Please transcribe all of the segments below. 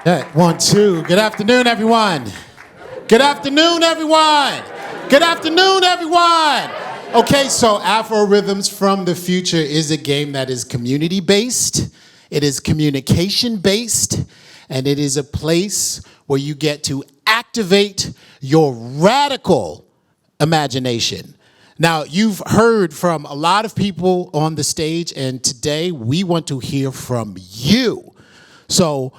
Yeah, 1, 2. Good afternoon, everyone. Good afternoon, everyone. Good afternoon, everyone. Okay, so Afro Rhythms from the Future is a game that is community-based, it is communication-based, and it is a place where you get to activate your radical imagination. Now, you've heard from a lot of people on the stage, and today we want to hear from you. So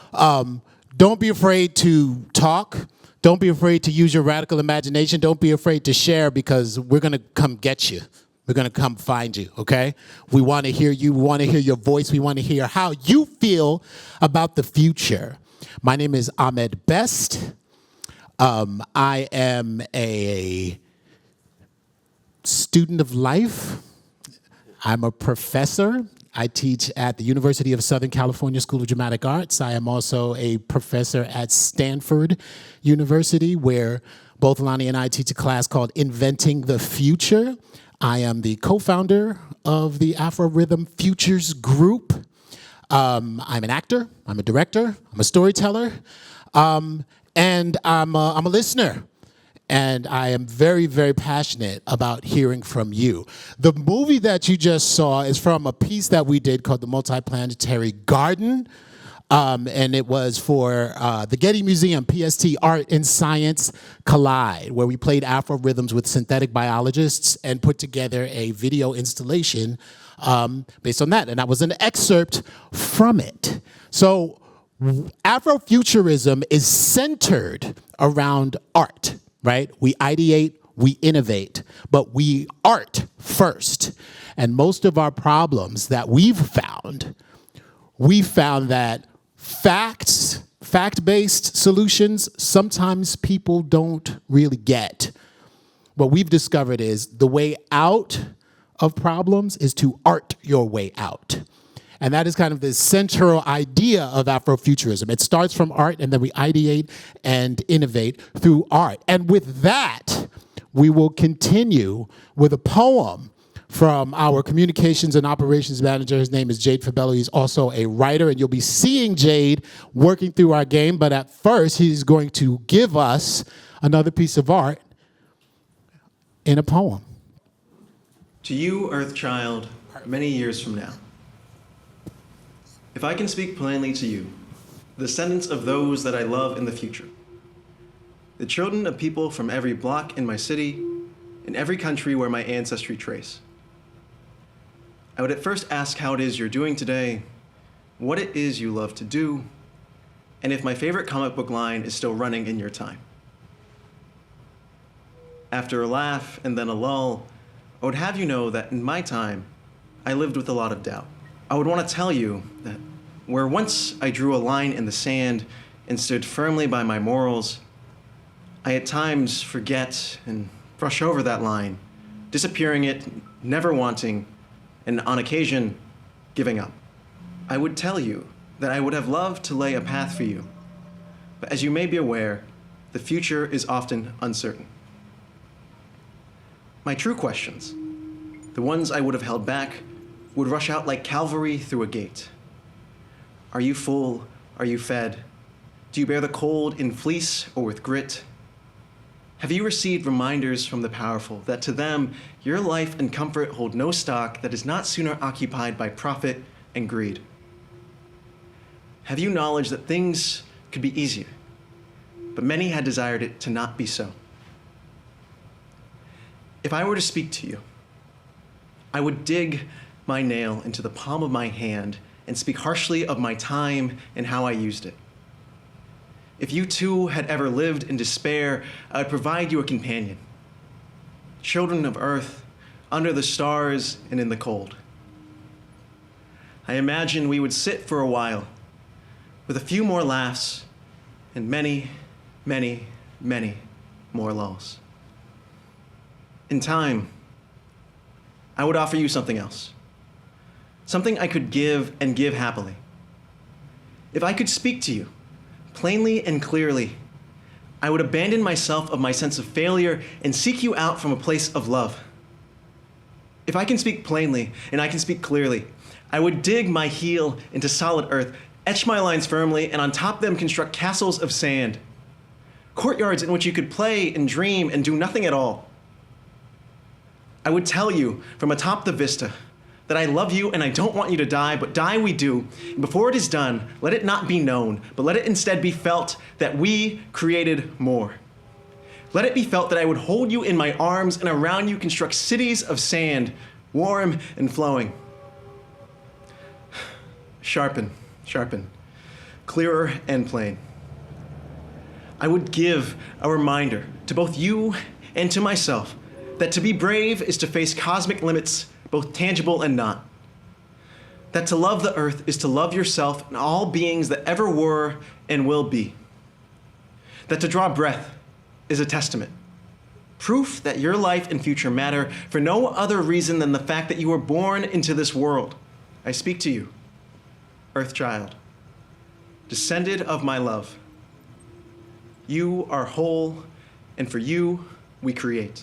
don't be afraid to talk. Don't be afraid to use your radical imagination. Don't be afraid to share because we're going to come get you. We're going to come find you, okay? We want to hear you. We want to hear your voice. We want to hear how you feel about the future. My name is Ahmed Best. I am a student of life. I'm a professor. I teach at the University of Southern California School of Dramatic Arts. I am also a professor at Stanford University, where both Lonny and I teach a class called Inventing the Future. I am the co-founder of the Afro Rhythm Futures Group. I'm an actor, I'm a director, I'm a storyteller, and I'm a listener. And I am very, very passionate about hearing from you. The movie that you just saw is from a piece that we did called The Multiplanetary Garden. And it was for the Getty Museum, PST Art and Science Collide, where we played Afro rhythms with synthetic biologists and put together a video installation based on that. And that was an excerpt from it. So Afrofuturism is centered around art. Right? We ideate, we innovate, but we art first. And most of our problems that we found that fact-based solutions, sometimes people don't really get. What we've discovered is the way out of problems is to art your way out. And that is kind of the central idea of Afrofuturism. It starts from art, and then we ideate and innovate through art. And with that, we will continue with a poem from our communications and operations manager. His name is Jade Fabello. He's also a writer, and you'll be seeing Jade working through our game. But at first, he's going to give us another piece of art in a poem. To you, Earthchild, many years from now. If I can speak plainly to you, the descendants of those that I love in the future, the children of people from every block in my city, in every country where my ancestry trace, I would at first ask how it is you're doing today, what it is you love to do, and if my favorite comic book line is still running in your time. After a laugh and then a lull, I would have you know that in my time, I lived with a lot of doubt. I would want to tell you that where once I drew a line in the sand and stood firmly by my morals, I at times forget and brush over that line, disappearing it, never wanting, and on occasion, giving up. I would tell you that I would have loved to lay a path for you, but as you may be aware, the future is often uncertain. My true questions, the ones I would have held back, would rush out like cavalry through a gate. Are you full? Are you fed? Do you bear the cold in fleece or with grit? Have you received reminders from the powerful that to them, your life and comfort hold no stock that is not sooner occupied by profit and greed? Have you knowledge that things could be easier, but many had desired it to not be so? If I were to speak to you, I would dig my nail into the palm of my hand and speak harshly of my time and how I used it. If you too had ever lived in despair, I would provide you a companion. Children of earth, under the stars and in the cold. I imagine we would sit for a while with a few more laughs and many, many, many more lulls. In time, I would offer you something else. Something I could give and give happily. If I could speak to you, plainly and clearly, I would abandon myself of my sense of failure and seek you out from a place of love. If I can speak plainly and I can speak clearly, I would dig my heel into solid earth, Etch my lines firmly, and on top of them construct castles of sand. Courtyards in which you could play and dream and do nothing at all. I would tell you from atop the vista that I love you and I don't want you to die, but die we do. And before it is done, let it not be known, but let it instead be felt that we created more. Let it be felt that I would hold you in my arms and around you construct cities of sand, warm and flowing. Sharpen, sharpen, clearer and plain. I would give a reminder to both you and to myself that to be brave is to face cosmic limits, both tangible and not. That to love the earth is to love yourself and all beings that ever were and will be. That to draw breath is a testament, proof that your life and future matter for no other reason than the fact that you were born into this world. I speak to you, Earth child, descended of my love. You are whole, and for you, we create.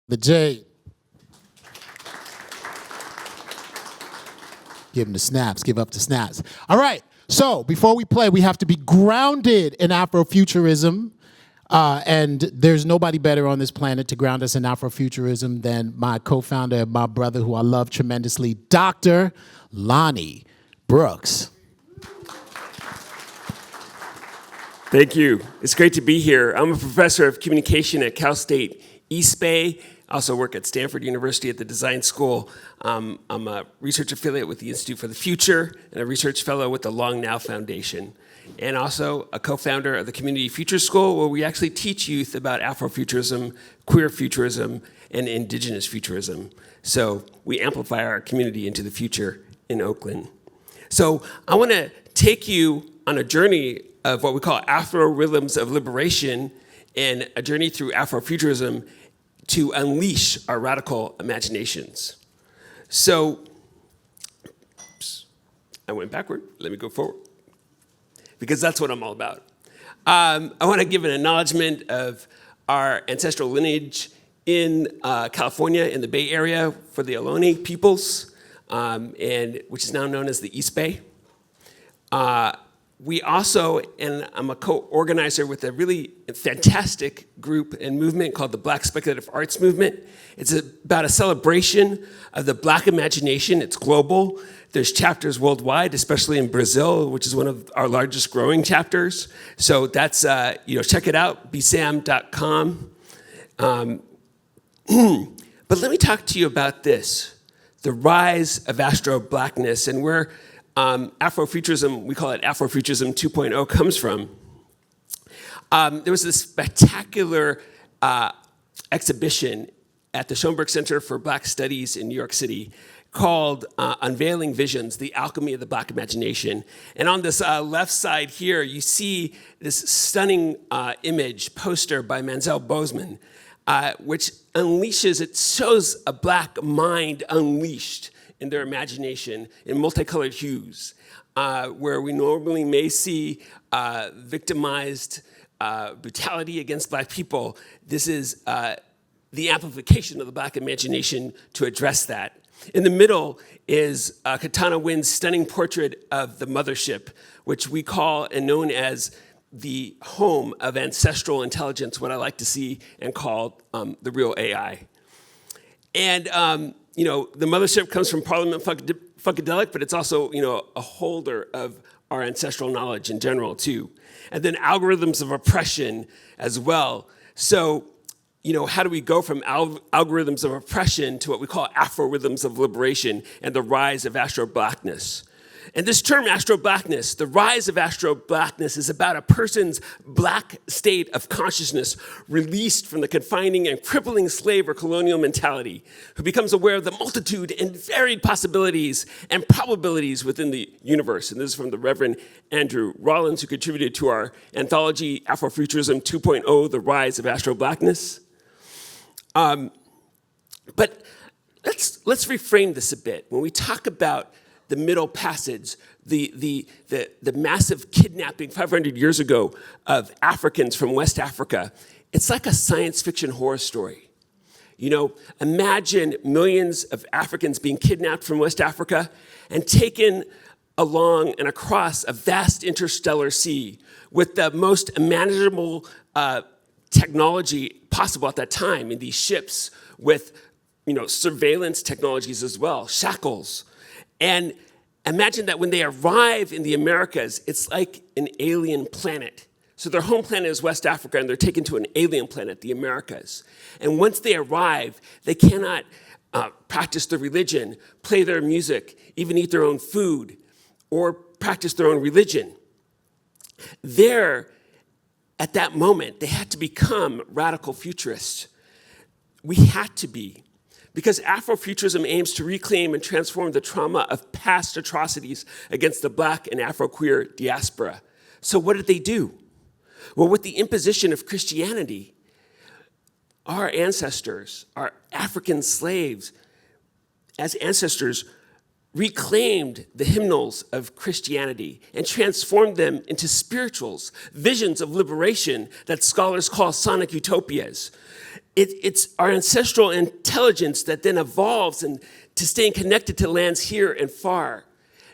The Jade. Give him the snaps, give up the snaps. All right, so before we play, we have to be grounded in Afrofuturism. And there's nobody better on this planet to ground us in Afrofuturism than my co-founder and my brother, who I love tremendously, Dr. Lonny Brooks. Thank you. It's great to be here. I'm a professor of communication at Cal State East Bay. I also work at Stanford University at the Design School. I'm a research affiliate with the Institute for the Future and a research fellow with the Long Now Foundation. And also a co-founder of the Community Future School, where we actually teach youth about Afrofuturism, queer futurism, and indigenous futurism. So we amplify our community into the future in Oakland. So I want to take you on a journey of what we call Afro rhythms of liberation and a journey through Afrofuturism to unleash our radical imaginations. So, oops, I went backward, let me go forward, because that's what I'm all about. I want to give an acknowledgement of our ancestral lineage in California, in the Bay Area, for the Lonny peoples, and which is now known as the East Bay. We also, and I'm a co-organizer with a really fantastic group and movement called the Black Speculative Arts Movement. It's about a celebration of the Black imagination. It's global. There's chapters worldwide, especially in Brazil, which is one of our largest growing chapters. So that's, check it out, bsam.com. But let me talk to you about this, the rise of Astro-Blackness, and where Afrofuturism, we call it Afrofuturism 2.0, comes from. There was this spectacular exhibition at the Schoenberg Center for Black Studies in New York City called Unveiling Visions, the Alchemy of the Black Imagination. And on this left side here, you see this stunning image, poster by Mansell Bozeman, which unleashes, it shows a Black mind unleashed in their imagination in multicolored hues, where we normally may see victimized brutality against Black people. This is the amplification of the Black imagination to address that. In the middle is Katana Wynn's stunning portrait of the mothership, which we call and known as the home of ancestral intelligence, what I like to see and call the real AI. And the mothership comes from Parliament Funkadelic, but it's also, a holder of our ancestral knowledge in general, too. And then algorithms of oppression as well. So, how do we go from algorithms of oppression to what we call Afro-rhythms of liberation and the rise of Astro-Blackness? And this term, Astro-Blackness, the rise of Astro-Blackness, is about a person's Black state of consciousness released from the confining and crippling slave or colonial mentality, who becomes aware of the multitude and varied possibilities and probabilities within the universe. And this is from the Reverend Andrew Rollins, who contributed to our anthology, Afrofuturism 2.0, The Rise of Astro-Blackness. But let's reframe this a bit. When we talk about the Middle Passage, the massive kidnapping 500 years ago of Africans from West Africa, it's like a science fiction horror story. Imagine millions of Africans being kidnapped from West Africa and taken along and across a vast interstellar sea with the most imaginable technology possible at that time in these ships with, surveillance technologies as well, shackles. And imagine that when they arrive in the Americas, it's like an alien planet. So their home planet is West Africa, and they're taken to an alien planet, the Americas. And once they arrive, they cannot practice their religion, play their music, even eat their own food, or practice their own religion. There, at that moment, they had to become radical futurists. We had to be, because Afrofuturism aims to reclaim and transform the trauma of past atrocities against the Black and Afro-queer diaspora. So what did they do? Well, with the imposition of Christianity, our ancestors, our African slaves, as ancestors, reclaimed the hymnals of Christianity and transformed them into spirituals, visions of liberation that scholars call sonic utopias. It's our ancestral intelligence that then evolves and to staying connected to lands here and far.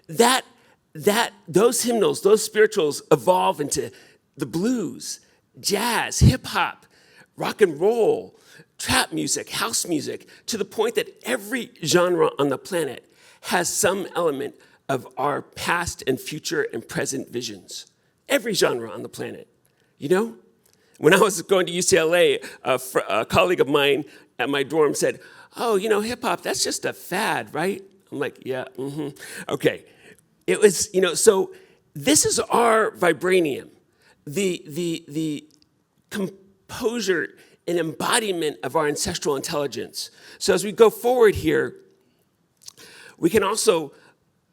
Those hymnals, those spirituals evolve into the blues, jazz, hip hop, rock and roll, trap music, house music, to the point that every genre on the planet has some element of our past and future and present visions. Every genre on the planet, When I was going to UCLA, a colleague of mine at my dorm said, "Oh, hip hop, that's just a fad, right?" I'm like, "Yeah, okay." It was, so this is our vibranium, the composure and embodiment of our ancestral intelligence. So as we go forward here, we can also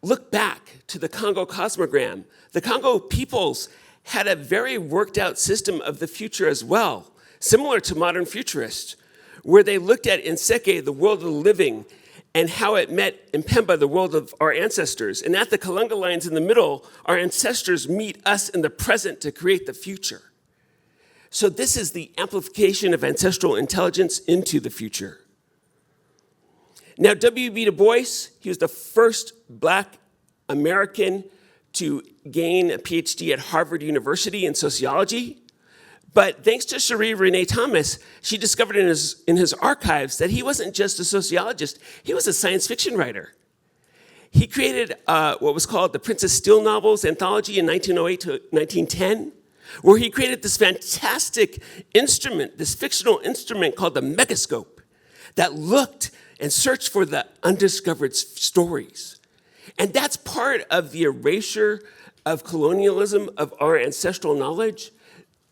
look back to the Congo cosmogram. The Congo peoples had a very worked out system of the future as well, similar to modern futurists, where they looked at Nseke, the world of the living, and how it met Mpemba, the world of our ancestors. And at the Kalunga lines in the middle, our ancestors meet us in the present to create the future. So this is the amplification of ancestral intelligence into the future. Now, W.B. Du Bois, he was the first Black American to gain a PhD at Harvard University in sociology. But thanks to Cherie Renee Thomas, she discovered in his archives that he wasn't just a sociologist, he was a science fiction writer. He created what was called the Princess Steele Novels anthology in 1908 to 1910, where he created this fantastic instrument, this fictional instrument called the megascope, that looked and searched for the undiscovered stories. And that's part of the erasure of colonialism, of our ancestral knowledge,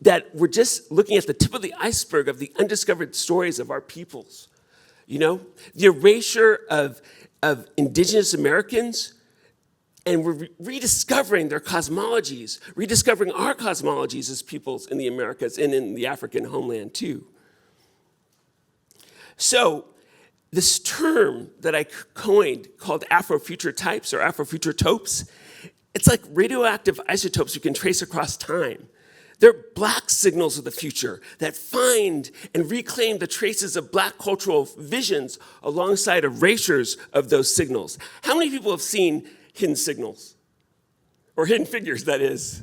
that we're just looking at the tip of the iceberg of the undiscovered stories of our peoples. The erasure of indigenous Americans, and we're rediscovering their cosmologies, rediscovering our cosmologies as peoples in the Americas and in the African homeland too. So this term that I coined called Afrofuture types or Afrofuture topes, it's like radioactive isotopes you can trace across time. They're Black signals of the future that find and reclaim the traces of Black cultural visions alongside erasures of those signals. How many people have seen hidden signals? Or hidden figures, that is.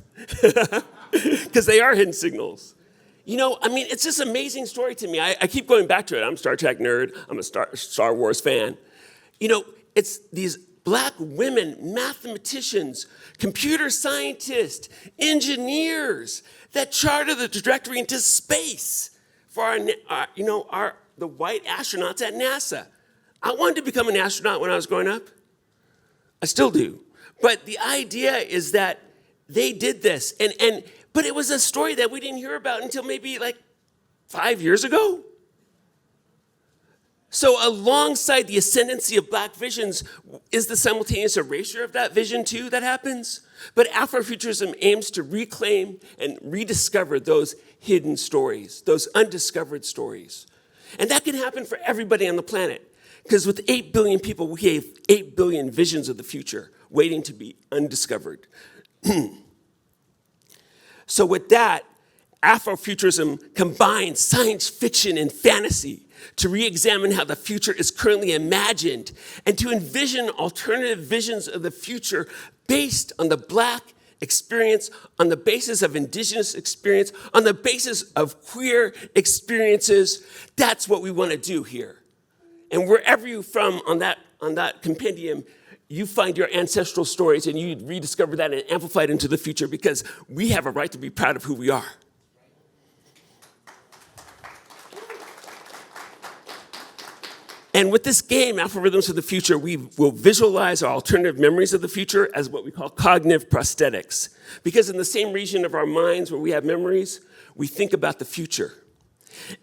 Because they are hidden signals. It's this amazing story to me. I keep going back to it. I'm a Star Trek nerd. I'm a Star Wars fan. It's these Black women, mathematicians, computer scientists, engineers that charted the trajectory into space for the white astronauts at NASA. I wanted to become an astronaut when I was growing up. I still do. But the idea is that they did this. But it was a story that we didn't hear about until maybe 5 years ago. So alongside the ascendancy of Black visions is the simultaneous erasure of that vision too that happens. But Afrofuturism aims to reclaim and rediscover those hidden stories, those undiscovered stories. And that can happen for everybody on the planet. Because with 8 billion people, we have 8 billion visions of the future waiting to be undiscovered. So with that, Afrofuturism combines science fiction and fantasy to re-examine how the future is currently imagined and to envision alternative visions of the future based on the Black experience, on the basis of indigenous experience, on the basis of queer experiences. That's what we want to do here. And wherever you're from on that compendium, you find your ancestral stories and you rediscover that and amplify it into the future, because we have a right to be proud of who we are. And with this game, Algorithms of the Future, we will visualize our alternative memories of the future as what we call cognitive prosthetics. Because in the same region of our minds where we have memories, we think about the future.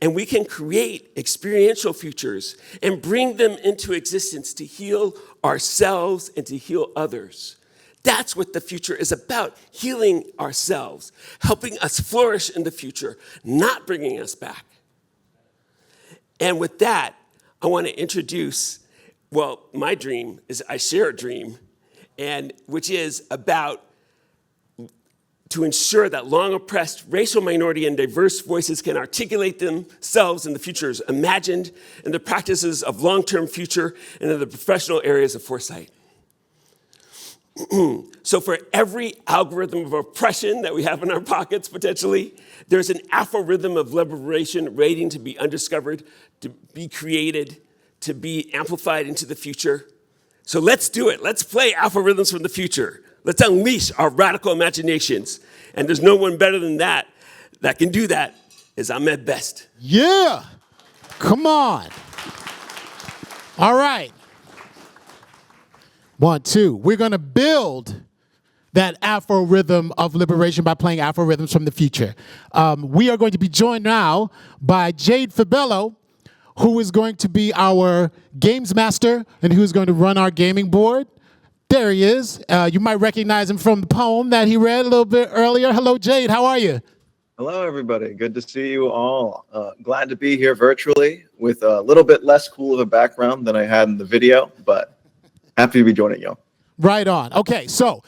And we can create experiential futures and bring them into existence to heal ourselves and to heal others. That's what the future is about, healing ourselves, helping us flourish in the future, not bringing us back. And with that, I want to introduce, well, my dream is I share a dream, and which is about to ensure that long oppressed racial minority and diverse voices can articulate themselves in the futures imagined in the practices of long-term future and in the professional areas of foresight. So for every algorithm of oppression that we have in our pockets, potentially, there's an Afro-rhythm of liberation waiting to be undiscovered, to be created, to be amplified into the future. So let's do it. Let's play Afro-rhythms from the future. Let's unleash our radical imaginations. And there's no one better than that can do that is Ahmed Best. Yeah. Come on. All right. 1, 2. We're going to build that Afro rhythm of liberation by playing Afro rhythms from the future. We are going to be joined now by Jade Fabello, who is going to be our games master and who is going to run our gaming board. There he is. You might recognize him from the poem that he read a little bit earlier. Hello, Jade. How are you? Hello, everybody. Good to see you all. Glad to be here virtually with a little bit less cool of a background than I had in the video, but happy to be joining you. Right on. Okay, so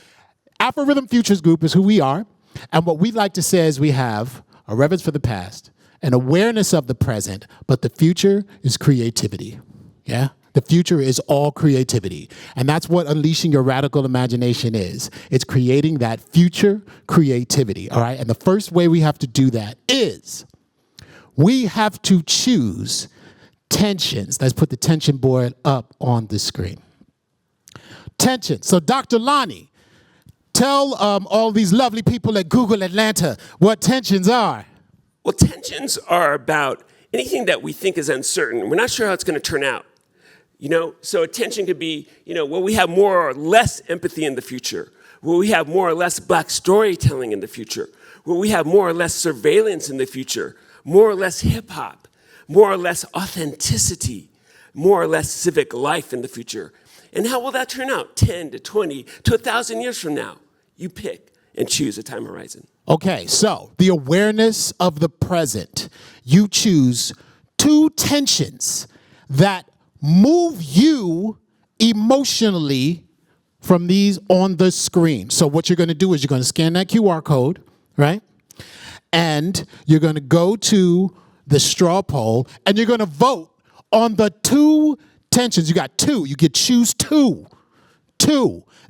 Afro Rhythm Futures Group is who we are. And what we like to say is we have a reverence for the past, an awareness of the present, but the future is creativity. Yeah? The future is all creativity. And that's what unleashing your radical imagination is. It's creating that future creativity, all right? And the first way we have to do that is we have to choose tensions. Let's put the tension board up on the screen. Tension. So Dr. Lonny, tell all these lovely people at Google Atlanta what tensions are. Well, tensions are about anything that we think is uncertain. We're not sure how it's going to turn out. So a tension could be, will we have more or less empathy in the future? Will we have more or less Black storytelling in the future? Will we have more or less surveillance in the future? More or less hip hop? More or less authenticity? More or less civic life in the future? And how will that turn out 10 to 20 to 1,000 years from now? You pick and choose a time horizon. Okay, so the awareness of the present. You choose 2 tensions that move you emotionally from these on the screen. So what you're going to do is you're going to scan that QR code, right? And you're going to go to the straw poll and you're going to vote on the 2 tensions. You got 2. You could choose 2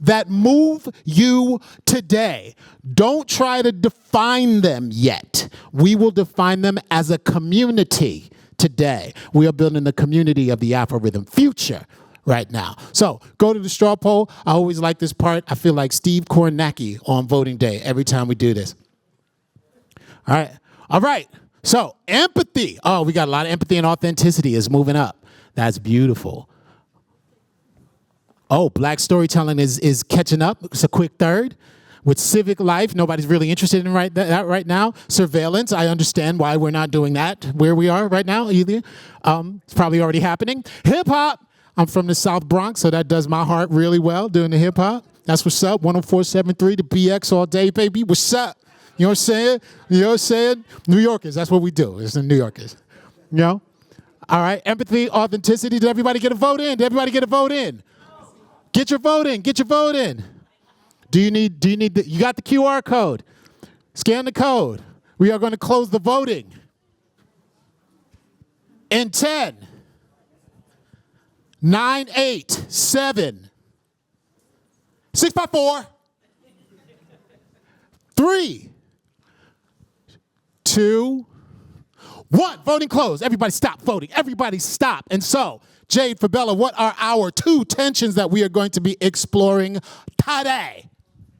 that move you today. Don't try to define them yet. We will define them as a community today. We are building the community of the Afro Rhythm future right now. So go to the straw poll. I always like this part. I feel like Steve Kornacki on voting day every time we do this. All right. So empathy. Oh, we got a lot of empathy and authenticity is moving up. That's beautiful. Oh, Black storytelling is catching up. It's a quick third. With civic life, nobody's really interested in that right now. Surveillance, I understand why we're not doing that where we are right now either. It's probably already happening. Hip hop, I'm from the South Bronx, so that does my heart really well, doing the hip hop. That's what's up, 104.73, the BX all day, baby. What's up? You know what I'm saying? You know what I'm saying? New Yorkers, that's what we do. It's the New Yorkers. All right, empathy, authenticity. Did everybody get a vote in? Get your vote in. Do you need you got the QR code? Scan the code. We are going to close the voting in 10, 9, 8, 7, 6 by 4, 3, 2, 1. Voting closed. Everybody stop voting. Everybody stop. And so, Jade, Fabello, what are our 2 tensions that we are going to be exploring today?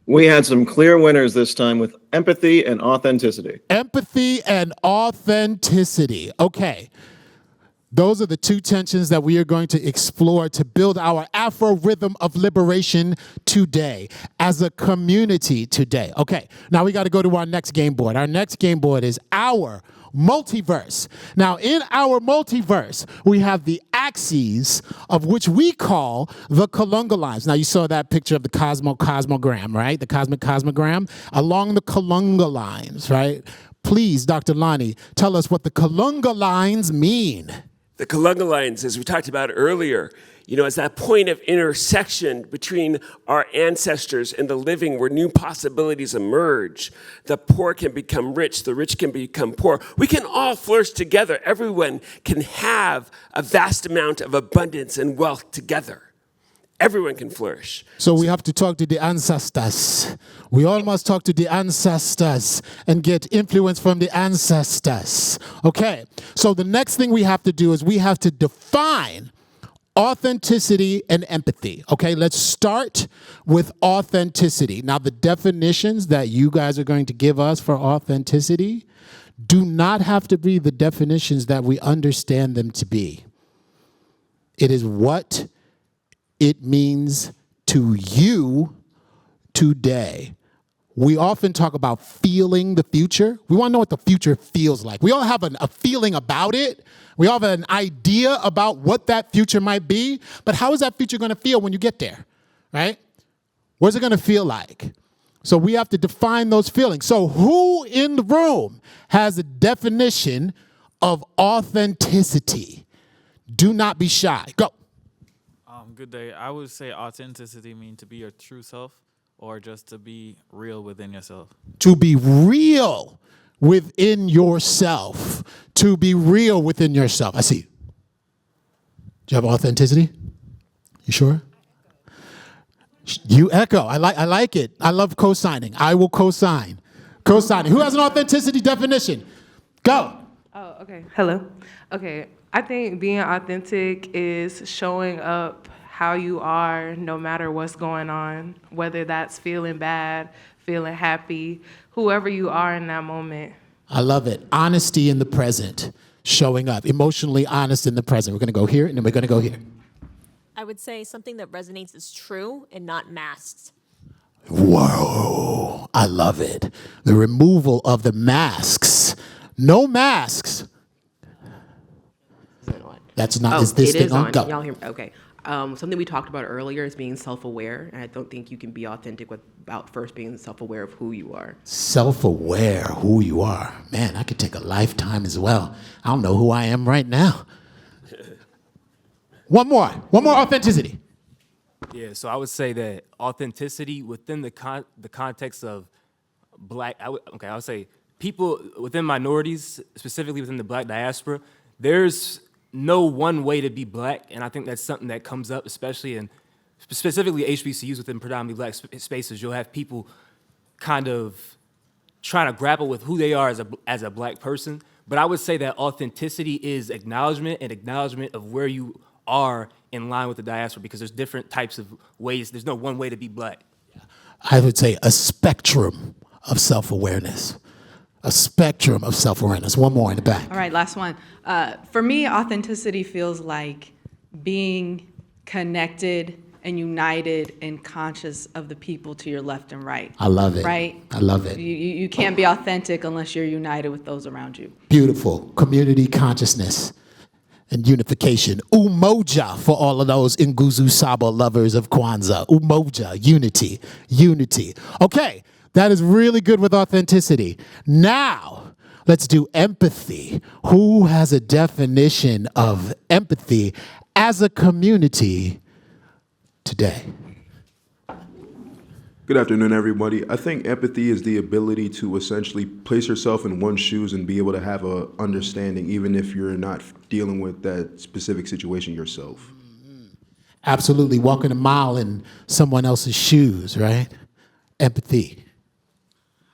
We had some clear winners this time with empathy and authenticity. Empathy and authenticity. Okay. Those are the 2 tensions that we are going to explore to build our Afro rhythm of liberation today as a community today. Okay, now we got to go to our next game board. Our next game board is our multiverse. Now, in our multiverse, we have the axes of which we call the Kalunga lines. Now, you saw that picture of the cosmogram, right? The cosmic cosmogram along the Kalunga lines, right? Please, Dr. Lonny, tell us what the Kalunga lines mean. The Kalunga lines, as we talked about earlier, is that point of intersection between our ancestors and the living where new possibilities emerge. The poor can become rich, the rich can become poor. We can all flourish together. Everyone can have a vast amount of abundance and wealth together. Everyone can flourish. So we have to talk to the ancestors. We all must talk to the ancestors and get influence from the ancestors. Okay, so the next thing we have to do is we have to define authenticity and empathy. Okay, let's start with authenticity. Now, the definitions that you guys are going to give us for authenticity do not have to be the definitions that we understand them to be. It is what it means to you today. We often talk about feeling the future. We want to know what the future feels like. We all have a feeling about it. We all have an idea about what that future might be. But how is that future going to feel when you get there, right? What's it going to feel like? So we have to define those feelings. So who in the room has a definition of authenticity? Do not be shy. Go. Good day. I would say authenticity means to be your true self or just to be real within yourself. To be real within yourself. To be real within yourself. I see. Do you have authenticity? You sure? You echo. I like it. I love co-signing. I will co-sign. Co-signing. Who has an authenticity definition? Go. Oh, okay. Hello. Okay. I think being authentic is showing up how you are no matter what's going on, whether that's feeling bad, feeling happy, whoever you are in that moment. I love it. Honesty in the present, showing up, emotionally honest in the present. We're going to go here and then we're going to go here. I would say something that resonates as true and not masked. Whoa, I love it. The removal of the masks. No masks. That's not, is this it thing is on? Go. Y'all hear me? Okay. Something we talked about earlier is being self-aware, and I don't think you can be authentic without first being self-aware of who you are. Self-aware who you are. Man, I could take a lifetime as well. I don't know who I am right now. One more authenticity. Yeah, so I would say that authenticity within the context of black, I would say people within minorities, specifically within the black diaspora, there's no one way to be black, and I think that's something that comes up, especially in specifically HBCUs within predominantly black spaces. You'll have people kind of trying to grapple with who they are as a black person, but I would say that authenticity is acknowledgement of where you are in line with the diaspora, because there's different types of ways. There's no one way to be black. I would say a spectrum of self-awareness. A spectrum of self-awareness. One more in the back. All right, last one. For me, authenticity feels like being connected and united and conscious of the people to your left and right. I love it. Right? I love it. You can't be authentic unless you're united with those around you. Beautiful. Community consciousness and unification. Umoja for all of those Nguzu Saba lovers of Kwanzaa. Umoja, unity, unity. Okay, that is really good with authenticity. Now, let's do empathy. Who has a definition of empathy as a community today? Good afternoon, everybody. I think empathy is the ability to essentially place yourself in one's shoes and be able to have a understanding, even if you're not dealing with that specific situation yourself. Absolutely, walking a mile in someone else's shoes, right? Empathy.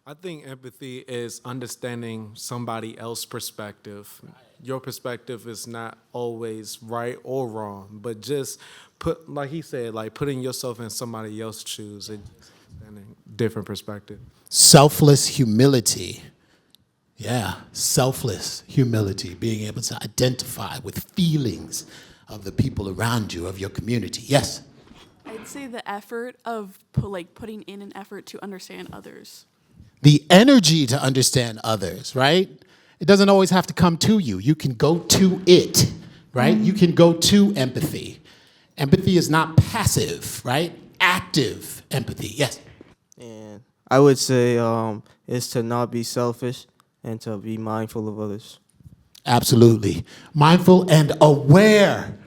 I think empathy is understanding somebody else's perspective. Your perspective is not always right or wrong, but just put, like he said, like putting yourself in somebody else's shoes and a different perspective. Selfless humility. Yeah, selfless humility, being able to identify with feelings of the people around you, of your community. Yes? I'd say the effort of putting in an effort to understand others. The energy to understand others, right? It doesn't always have to come to you. You can go to it, right? You can go to empathy. Empathy is not passive, right? Active empathy. Yes? And I would say is to not be selfish and to be mindful of others. Absolutely. Mindful and aware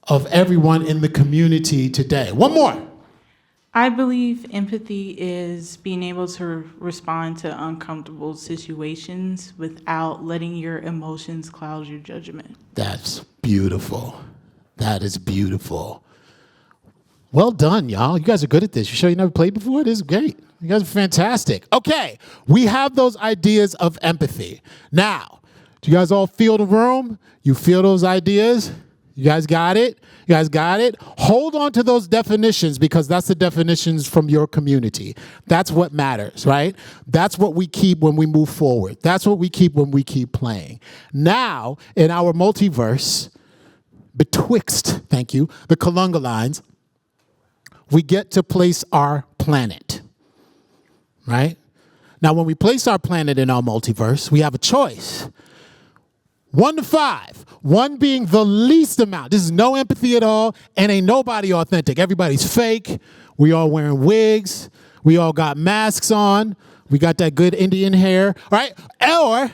of everyone in the community today. One more. I believe empathy is being able to respond to uncomfortable situations without letting your emotions cloud your judgment. That's beautiful. That is beautiful. Well done, y'all. You guys are good at this. You sure you never played before? This is great. You guys are fantastic. Okay, we have those ideas of empathy. Now, do you guys all feel the room? You feel those ideas? You guys got it? You guys got it? Hold on to those definitions because that's the definitions from your community. That's what matters, right? That's what we keep when we move forward. That's what we keep when we keep playing. Now, in our multiverse, betwixt, thank you, the Kalunga lines, we get to place our planet, right? Now, when we place our planet in our multiverse, we have a choice. 1 to 5, 1 being the least amount. This is no empathy at all, and ain't nobody authentic. Everybody's fake. We all wearing wigs. We all got masks on. We got that good Indian hair, right? Or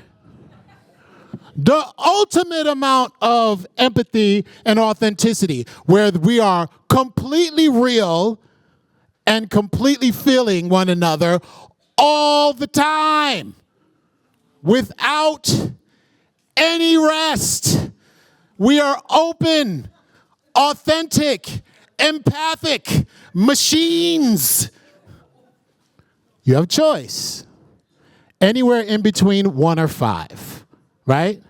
the ultimate amount of empathy and authenticity, where we are completely real and completely feeling one another all the time without any rest. We are open, authentic, empathic machines. You have a choice. Anywhere in between 1 or 5, right?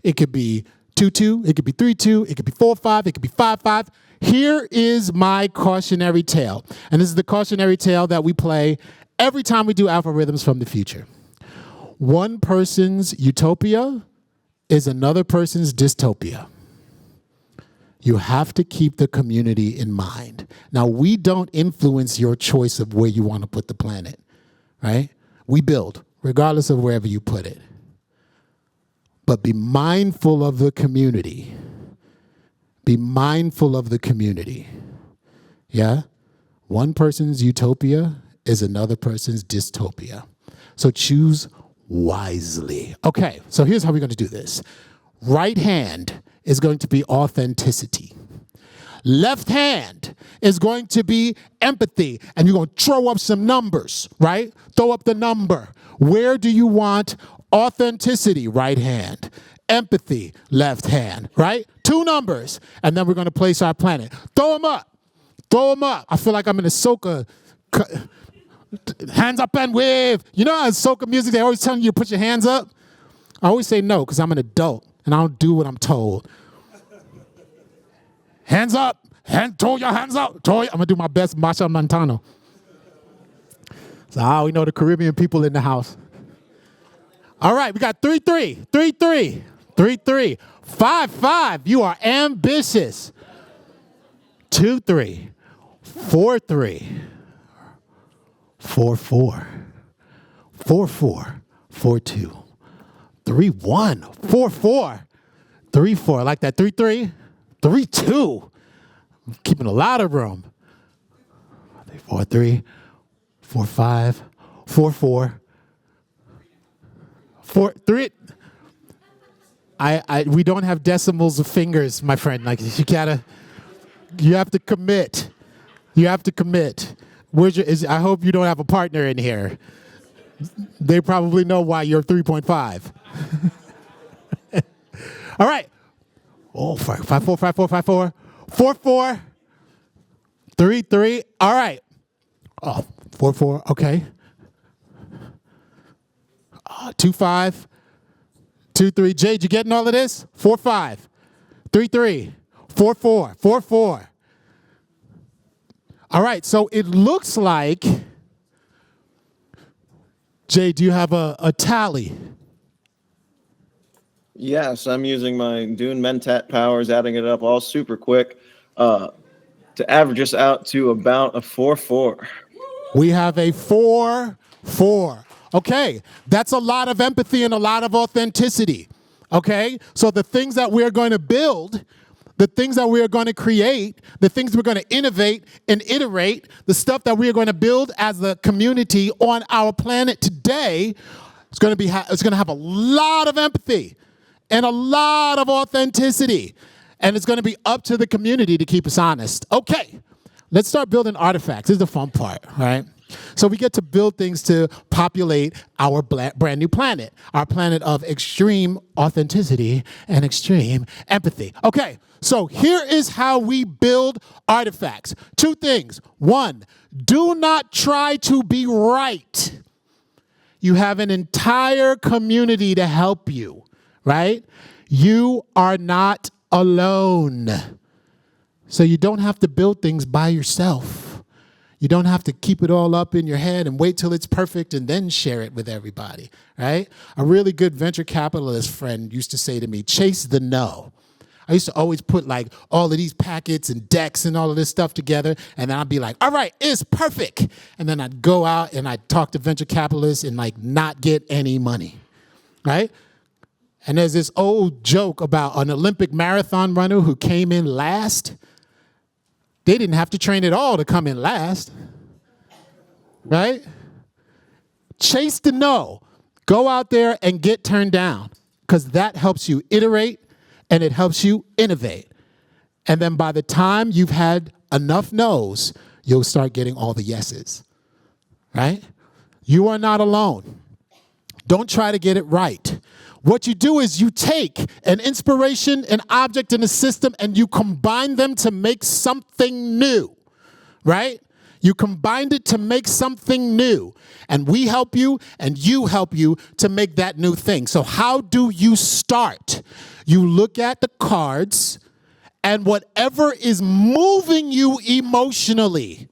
It could be 2-2, it could be 3-2, it could be 4-5, it could be 5-5. Here is my cautionary tale. And this is the cautionary tale that we play every time we do Alpha Rhythms from the Future. One person's utopia is another person's dystopia. You have to keep the community in mind. Now, we don't influence your choice of where you want to put the planet, right? We build, regardless of wherever you put it. But be mindful of the community. Be mindful of the community. Yeah? One person's utopia is another person's dystopia. So choose wisely. Okay, so here's how we're going to do this. Right hand is going to be authenticity. Left hand is going to be empathy. And you're going to throw up some numbers, right? Throw up the number. Where do you want authenticity? Right hand. Empathy, left hand, right? 2 numbers. And then we're going to place our planet. Throw them up. Throw them up. I feel like I'm in a soca. Hands up and wave. You know how in soca music, they always telling you to put your hands up? I always say no, because I'm an adult, and I don't do what I'm told. Hands up. Throw your hands up. I'm going to do my best Masha Montano. So we know the Caribbean people in the house. All right, we got 3-3. 3-3. 3-3. 5-5. You are ambitious. 2-3. 4-3. 4-4. 4-4. 4-2. 3-1. 4-4. 3-4. I like that. 3-3. 3-2. I'm keeping a lot of room. 4-3. 4-5. 4-4. 4-3. We don't have decimals of fingers, my friend. Like you have to commit. You have to commit. I hope you don't have a partner in here. They probably know why you're 3.5. All right. Oh, 5, 5, 4, 5, 4, 5, 4. 4, 4. 3, 3. All right. Oh, 4, 4. Okay. 2, 5. 2, 3. Jade, you getting all of this? 4, 5. 3, 3. 4, 4. 4, 4. All right. So it looks like, Jade, do you have a tally? Yes, I'm using my Dune Mentat powers, adding it up all super quick to average us out to about a 4-4. We have a 4, 4. Okay, that's a lot of empathy and a lot of authenticity. Okay, so the things that we're going to build, the things that we are going to create, the things we're going to innovate and iterate, the stuff that we are going to build as a community on our planet today, it's going to have a lot of empathy and a lot of authenticity. And it's going to be up to the community to keep us honest. Okay, let's start building artifacts. This is the fun part, right? So we get to build things to populate our brand new planet, our planet of extreme authenticity and extreme empathy. Okay, so here is how we build artifacts. 2 things. 1, do not try to be right. You have an entire community to help you, right? You are not alone. So you don't have to build things by yourself. You don't have to keep it all up in your head and wait till it's perfect and then share it with everybody, right? A really good venture capitalist friend used to say to me, chase the no. I used to always put like all of these packets and decks and all of this stuff together, and then I'd be like, all right, it's perfect. And then I'd go out and I'd talk to venture capitalists and like not get any money, right? And there's this old joke about an Olympic marathon runner who came in last. They didn't have to train at all to come in last, right? Chase the no. Go out there and get turned down, because that helps you iterate and it helps you innovate. And then by the time you've had enough no's, you'll start getting all the yeses, right? You are not alone. Don't try to get it right. What you do is you take an inspiration, an object, and a system, and you combine them to make something new, right? You combined it to make something new. And we help you, and you help you to make that new thing. So how do you start? You look at the cards, and whatever is moving you emotionally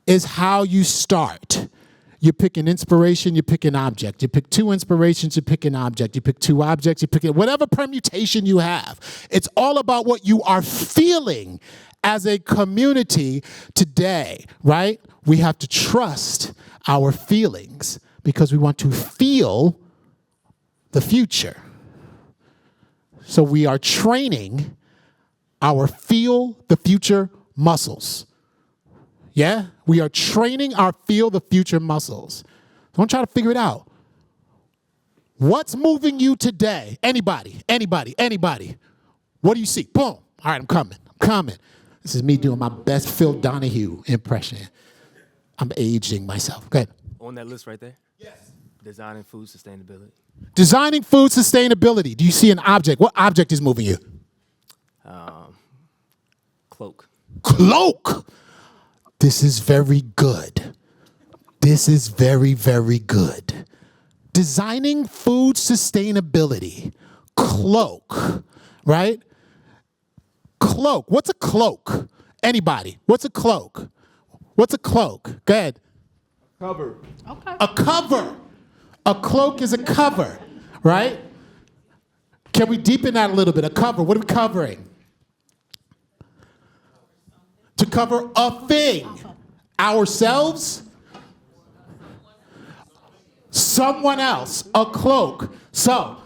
is how you start. You pick an inspiration, you pick an object. You pick 2 inspirations, you pick an object. You pick 2 objects, you pick it. Whatever permutation you have. It's all about what you are feeling as a community today, right? We have to trust our feelings because we want to feel the future. So we are training our feel the future muscles. Yeah? We are training our feel the future muscles. Don't try to figure it out. What's moving you today? Anybody, anybody, anybody. What do you see? Boom. All right, I'm coming. This is me doing my best Phil Donahue impression. I'm aging myself. Go ahead. On that list right there? Yes. Designing food sustainability. Designing food sustainability. Do you see an object? What object is moving you? Cloak. Cloak. This is very good. This is very, very good. Designing food sustainability. Cloak, right? Cloak. What's a cloak? Anybody? What's a cloak? What's a cloak? Go ahead. Cover. Okay. A cover. A cloak is a cover, right? Can we deepen that a little bit? A cover. What are we covering? To cover a thing. Ourselves. Someone else. A cloak. So,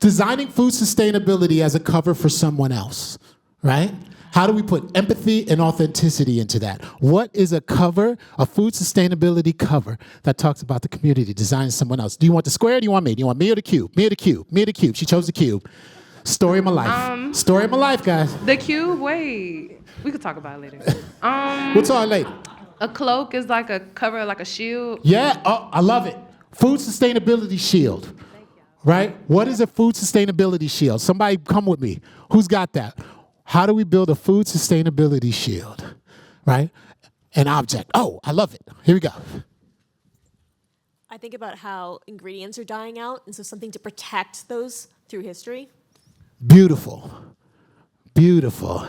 designing food sustainability as a cover for someone else, right? How do we put empathy and authenticity into that? What is a cover, a food sustainability cover that talks about the community, designing someone else? Do you want the square or do you want me? Do you want me or the cube? Me or the cube? Me or the cube? She chose the cube. Story of my life. Story of my life, guys. The cube, wait. We could talk about it later. We'll talk later. A cloak is like a cover, like a shield. Yeah, oh, I love it. Food sustainability shield. Right? What is a food sustainability shield? Somebody come with me. Who's got that? How do we build a food sustainability shield? Right? An object. Oh, I love it. Here we go. I think about how ingredients are dying out, and so something to protect those through history. Beautiful. Beautiful.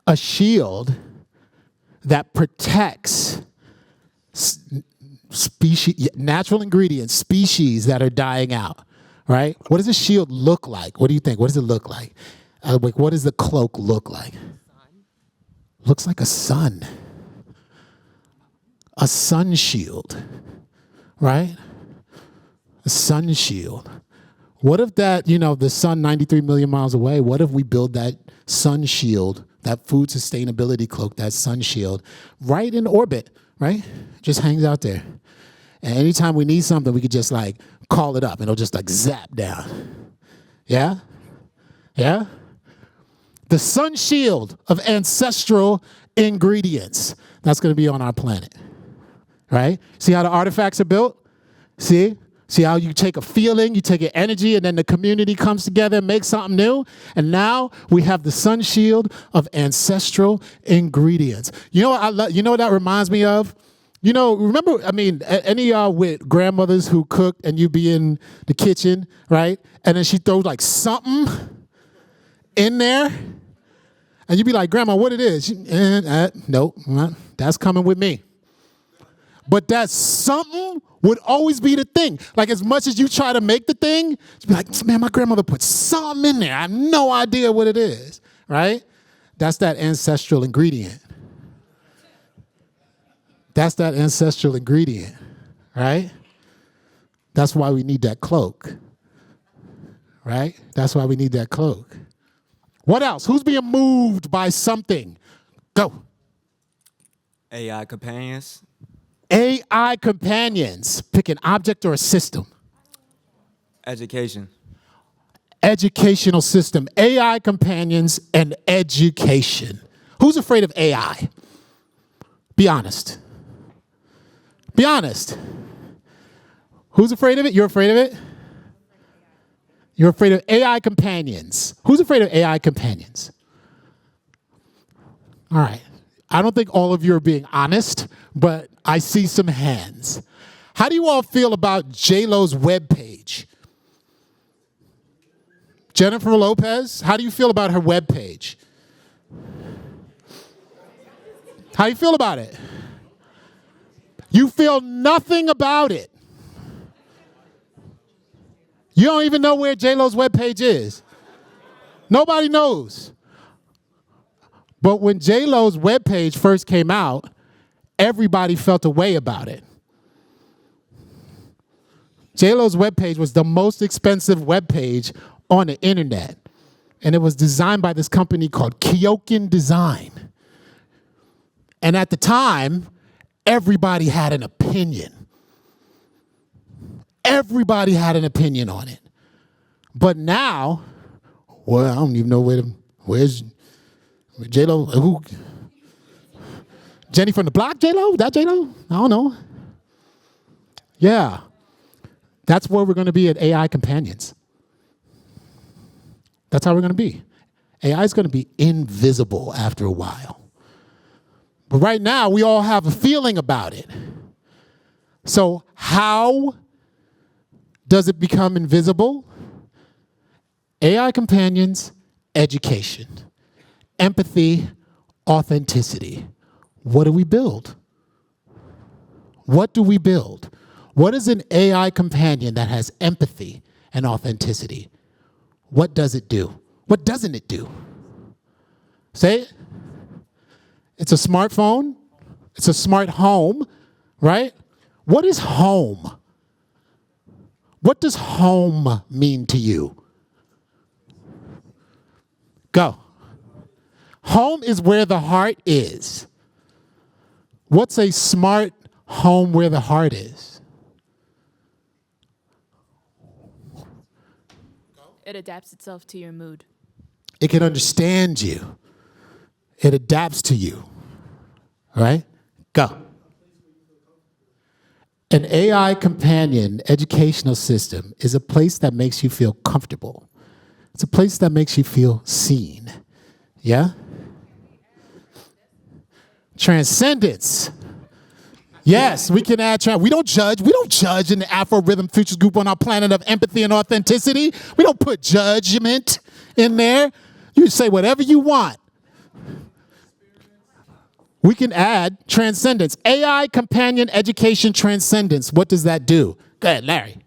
A shield that protects species, natural ingredients, species that are dying out, right? What does a shield look like? What do you think? What does it look like? What does the cloak look like? Looks like a sun. A sun shield, right? A sun shield. What if that, the sun 93 million miles away, what if we build that sun shield, that food sustainability cloak, that sun shield, right in orbit, right? Just hangs out there. And anytime we need something, we could just call it up and it'll just zap down. Yeah? Yeah? The sun shield of ancestral ingredients. That's going to be on our planet. Right? See how the artifacts are built? See? See how you take a feeling, you take an energy, and then the community comes together and makes something new? And now we have the sun shield of ancestral ingredients. You know what you know what that reminds me of? Remember, any of y'all with grandmothers who cooked and you be in the kitchen, right? And then she throws something in there. And you be like, Grandma, what it is? Nope, that's coming with me. But that something would always be the thing. As much as you try to make the thing, you'd be like, man, my grandmother put something in there. I have no idea what it is, right? That's that ancestral ingredient. That's that ancestral ingredient, right? That's why we need that cloak, right? That's why we need that cloak. What else? Who's being moved by something? Go. AI companions. AI companions. Pick an object or a system. Education. Educational system. AI companions and education. Who's afraid of AI? Be honest. Be honest. Who's afraid of it? You're afraid of it? You're afraid of AI companions. Who's afraid of AI companions? All right. I don't think all of you are being honest, but I see some hands. How do you all feel about J-Lo's webpage? Jennifer Lopez, how do you feel about her webpage? How do you feel about it? You feel nothing about it. You don't even know where J-Lo's webpage is. Nobody knows. But when J-Lo's webpage first came out, everybody felt a way about it. J-Lo's webpage was the most expensive webpage on the internet. And it was designed by this company called Kyokin Design. And at the time, everybody had an opinion. Everybody had an opinion on it. But now, well, I don't even know where's J-Lo, who? Jenny from the block, J-Lo? That J-Lo? I don't know. Yeah. That's where we're going to be at AI companions. That's how we're going to be. AI is going to be invisible after a while. But right now, we all have a feeling about it. So how does it become invisible? AI companions, education, empathy, authenticity. What do we build? What do we build? What is an AI companion that has empathy and authenticity? What does it do? What doesn't it do? Say it. It's a smartphone. It's a smart home, right? What is home? What does home mean to you? Go. Home is where the heart is. What's a smart home where the heart is? It adapts itself to your mood. It can understand you. It adapts to you, right? Go. An AI companion educational system is a place that makes you feel comfortable. It's a place that makes you feel seen. Yeah? Transcendence. Yes, we can add, we don't judge. We don't judge in the Afro Rhythm Futures Group on our planet of empathy and authenticity. We don't put judgment in there. You say whatever you want. We can add transcendence. AI companion education transcendence. What does that do? Go ahead, Larry.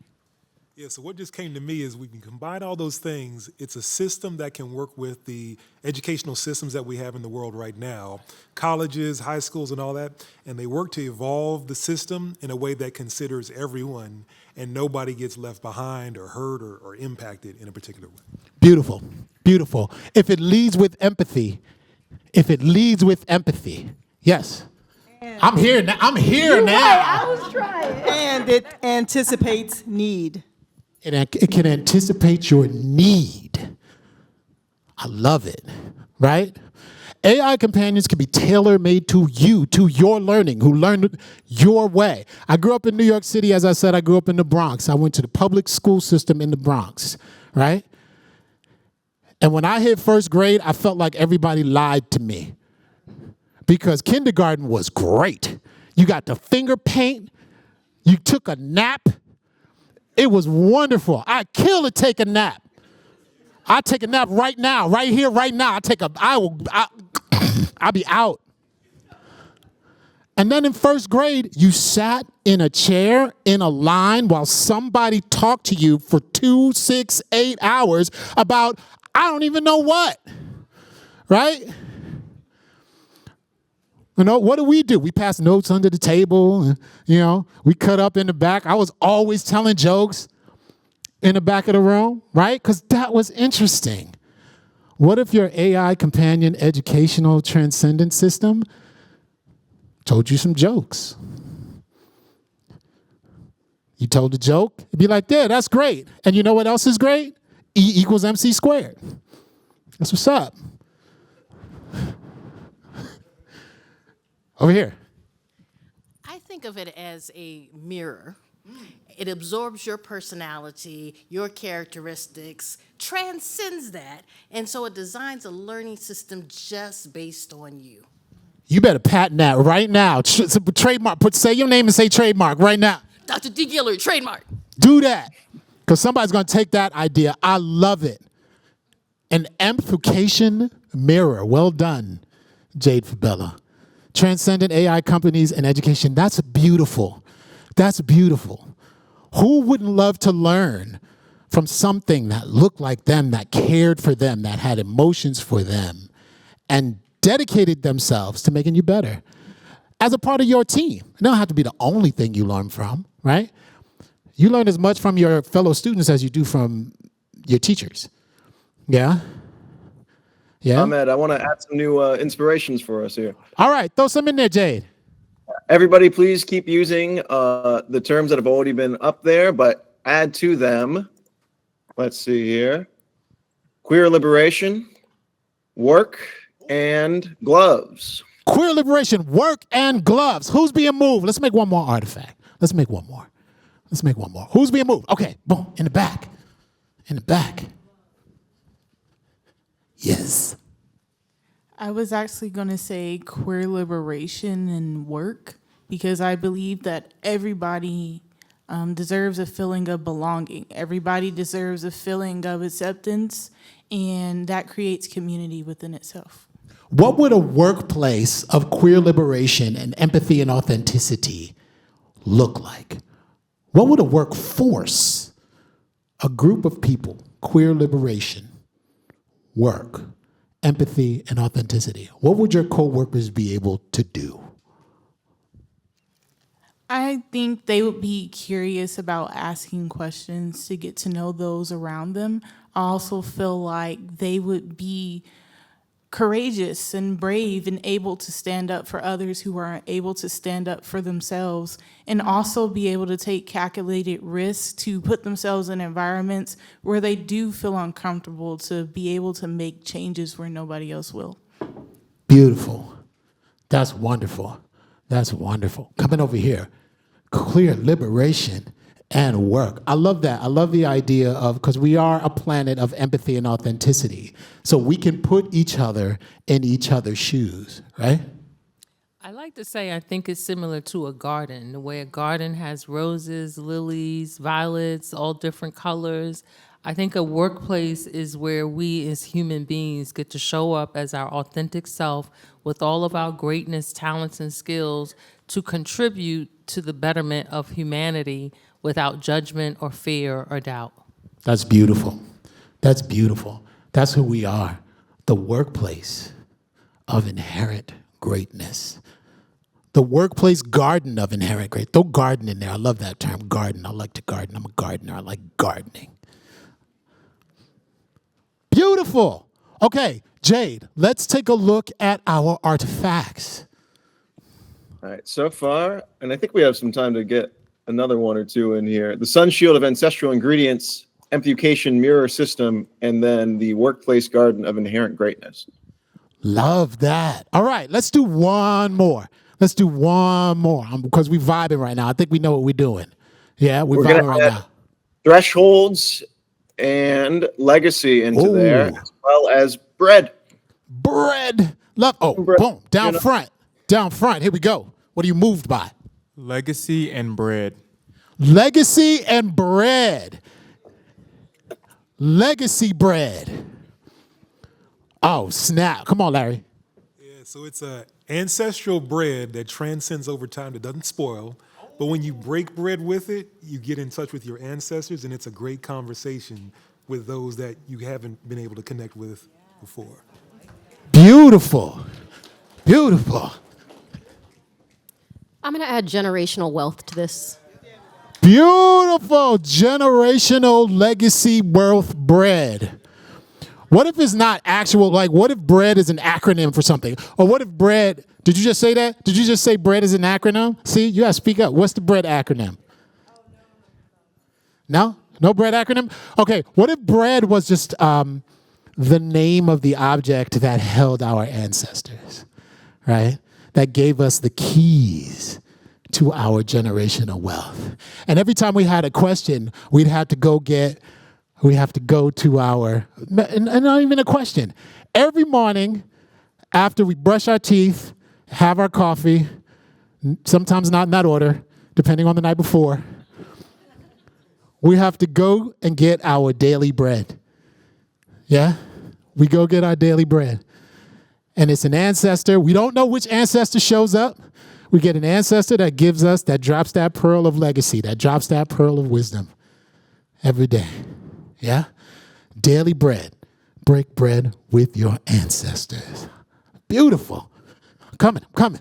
Yeah, so what just came to me is we can combine all those things. It's a system that can work with the educational systems that we have in the world right now, colleges, high schools, and all that, and they work to evolve the system in a way that considers everyone and nobody gets left behind or hurt or impacted in a particular way. Beautiful, beautiful. If it leads with empathy, yes. I'm here now. You're now. Right, I was trying. And it anticipates need. It can anticipate your need. I love it, right? AI companions can be tailor-made to you, to your learning, who learned your way. I grew up in New York City. As I said, I grew up in the Bronx. I went to the public school system in the Bronx, right? And when I hit first grade, I felt like everybody lied to me because kindergarten was great. You got to finger paint. You took a nap. It was wonderful. I'd kill to take a nap. I'll take a nap right now, right here, right now. I'll be out. And then in first grade, you sat in a chair in a line while somebody talked to you for 2, 6, 8 hours about I don't even know what, right? You know, what do? We pass notes under the table, and, we cut up in the back. I was always telling jokes in the back of the room, right? Because that was interesting. What if your AI companion educational transcendent system told you some jokes? You told a joke, it'd be like, yeah, that's great. And you know what else is great? E equals MC squared. That's what's up. Over here. I think of it as a mirror. It absorbs your personality, your characteristics, transcends that, and so it designs a learning system just based on you. You better patent that right now. Trademark. Say your name and say trademark right now. Dr. D. Giller, trademark. Do that, because somebody's going to take that idea. I love it. An amplification mirror. Well done, Jade Fabello. Transcendent AI companies and education. That's beautiful. That's beautiful. Who wouldn't love to learn from something that looked like them, that cared for them, that had emotions for them, and dedicated themselves to making you better as a part of your team? It don't have to be the only thing you learn from, right? You learn as much from your fellow students as you do from your teachers. Yeah? Yeah? Ahmed, I want to add some new inspirations for us here. All right, throw some in there, Jade. Everybody, please keep using the terms that have already been up there, but add to them. Let's see here. Queer liberation, work, and gloves. Queer liberation, work, and gloves. Who's being moved? Let's make one more artifact. Let's make one more. Who's being moved? Okay, boom, in the back. In the back. Yes. I was actually going to say queer liberation and work because I believe that everybody deserves a feeling of belonging. Everybody deserves a feeling of acceptance, and that creates community within itself. What would a workplace of queer liberation and empathy and authenticity look like? What would a workforce, a group of people, queer liberation, work, empathy, and authenticity, what would your coworkers be able to do? I think they would be curious about asking questions to get to know those around them. I also feel like they would be courageous and brave and able to stand up for others who aren't able to stand up for themselves, and also be able to take calculated risks to put themselves in environments where they do feel uncomfortable, to be able to make changes where nobody else will. Beautiful. That's wonderful. That's wonderful. Coming over here, queer liberation and work. I love that. I love the idea of, because we are a planet of empathy and authenticity. So we can put each other in each other's shoes, right? I like to say I think it's similar to a garden, the way a garden has roses, lilies, violets, all different colors. I think a workplace is where we as human beings get to show up as our authentic self with all of our greatness, talents, and skills to contribute to the betterment of humanity without judgment or fear or doubt. That's beautiful. That's beautiful. That's who we are, the workplace of inherent greatness. The workplace garden of inherent greatness. Throw garden in there. I love that term, garden. I like to garden. I'm a gardener. I like gardening. Beautiful. Okay, Jade, let's take a look at our artifacts. All right, so far, and I think we have some time to get another one or two in here. The Sun Shield of Ancestral Ingredients, Amplification Mirror System, and then the Workplace Garden of Inherent Greatness. Love that. All right, let's do one more. Let's do one more because we're vibing right now. I think we know what we're doing. Yeah, we're vibing right now. Thresholds and legacy into there, as well as bread. Bread. Love. Oh, boom. Down front. Down front. Here we go. What are you moved by? Legacy and bread. Legacy and bread. Legacy bread. Oh, snap. Come on, Larry. Yeah, so it's a ancestral bread that transcends over time, that doesn't spoil. But when you break bread with it, you get in touch with your ancestors, and it's a great conversation with those that you haven't been able to connect with before. Beautiful. Beautiful. I'm going to add generational wealth to this. Beautiful. Generational legacy wealth bread. What if it's not actual, like what if bread is an acronym for something? Or what if bread, did you just say that? Did you just say bread is an acronym? See, you gotta speak up. What's the bread acronym? No? No bread acronym? Okay, what if bread was just the name of the object that held our ancestors, right? That gave us the keys to our generational wealth. And every time we had a question, we'd have to go to our, and not even a question. Every morning after we brush our teeth, have our coffee, sometimes not in that order, depending on the night before, we have to go and get our daily bread. Yeah? We go get our daily bread. And it's an ancestor. We don't know which ancestor shows up. We get an ancestor that gives us, that drops that pearl of legacy, that drops that pearl of wisdom every day. Yeah? Daily bread. Break bread with your ancestors. Beautiful. I'm coming.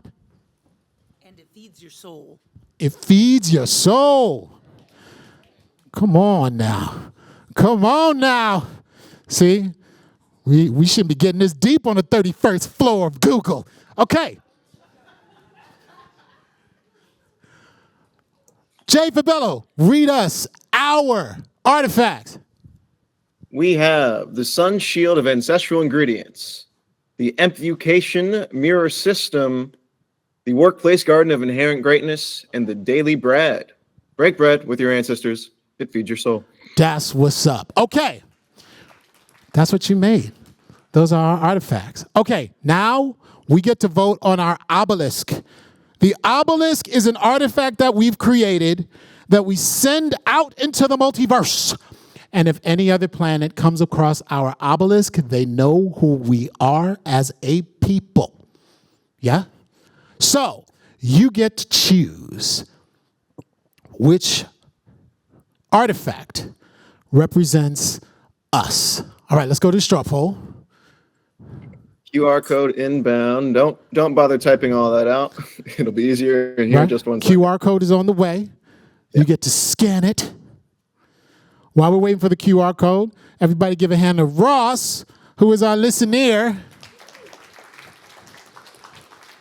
And it feeds your soul. It feeds your soul. Come on now. Come on now. See? We shouldn't be getting this deep on the 31st floor of Google. Okay. Jay Fabello, read us our artifacts. We have the Sun Shield of Ancestral Ingredients, the Amplification Mirror System, the Workplace Garden of Inherent Greatness, and the Daily Bread. Break bread with your ancestors. It feeds your soul. That's what's up. Okay. That's what you made. Those are our artifacts. Okay, now we get to vote on our obelisk. The obelisk is an artifact that we've created that we send out into the multiverse. And if any other planet comes across our obelisk, they know who we are as a people. Yeah? So you get to choose which artifact represents us. All right, let's go to the straw poll. QR code inbound. Don't bother typing all that out. It'll be easier in here in just one second. QR code is on the way. You get to scan it. While we're waiting for the QR code, everybody give a hand to Ross, who is our listener.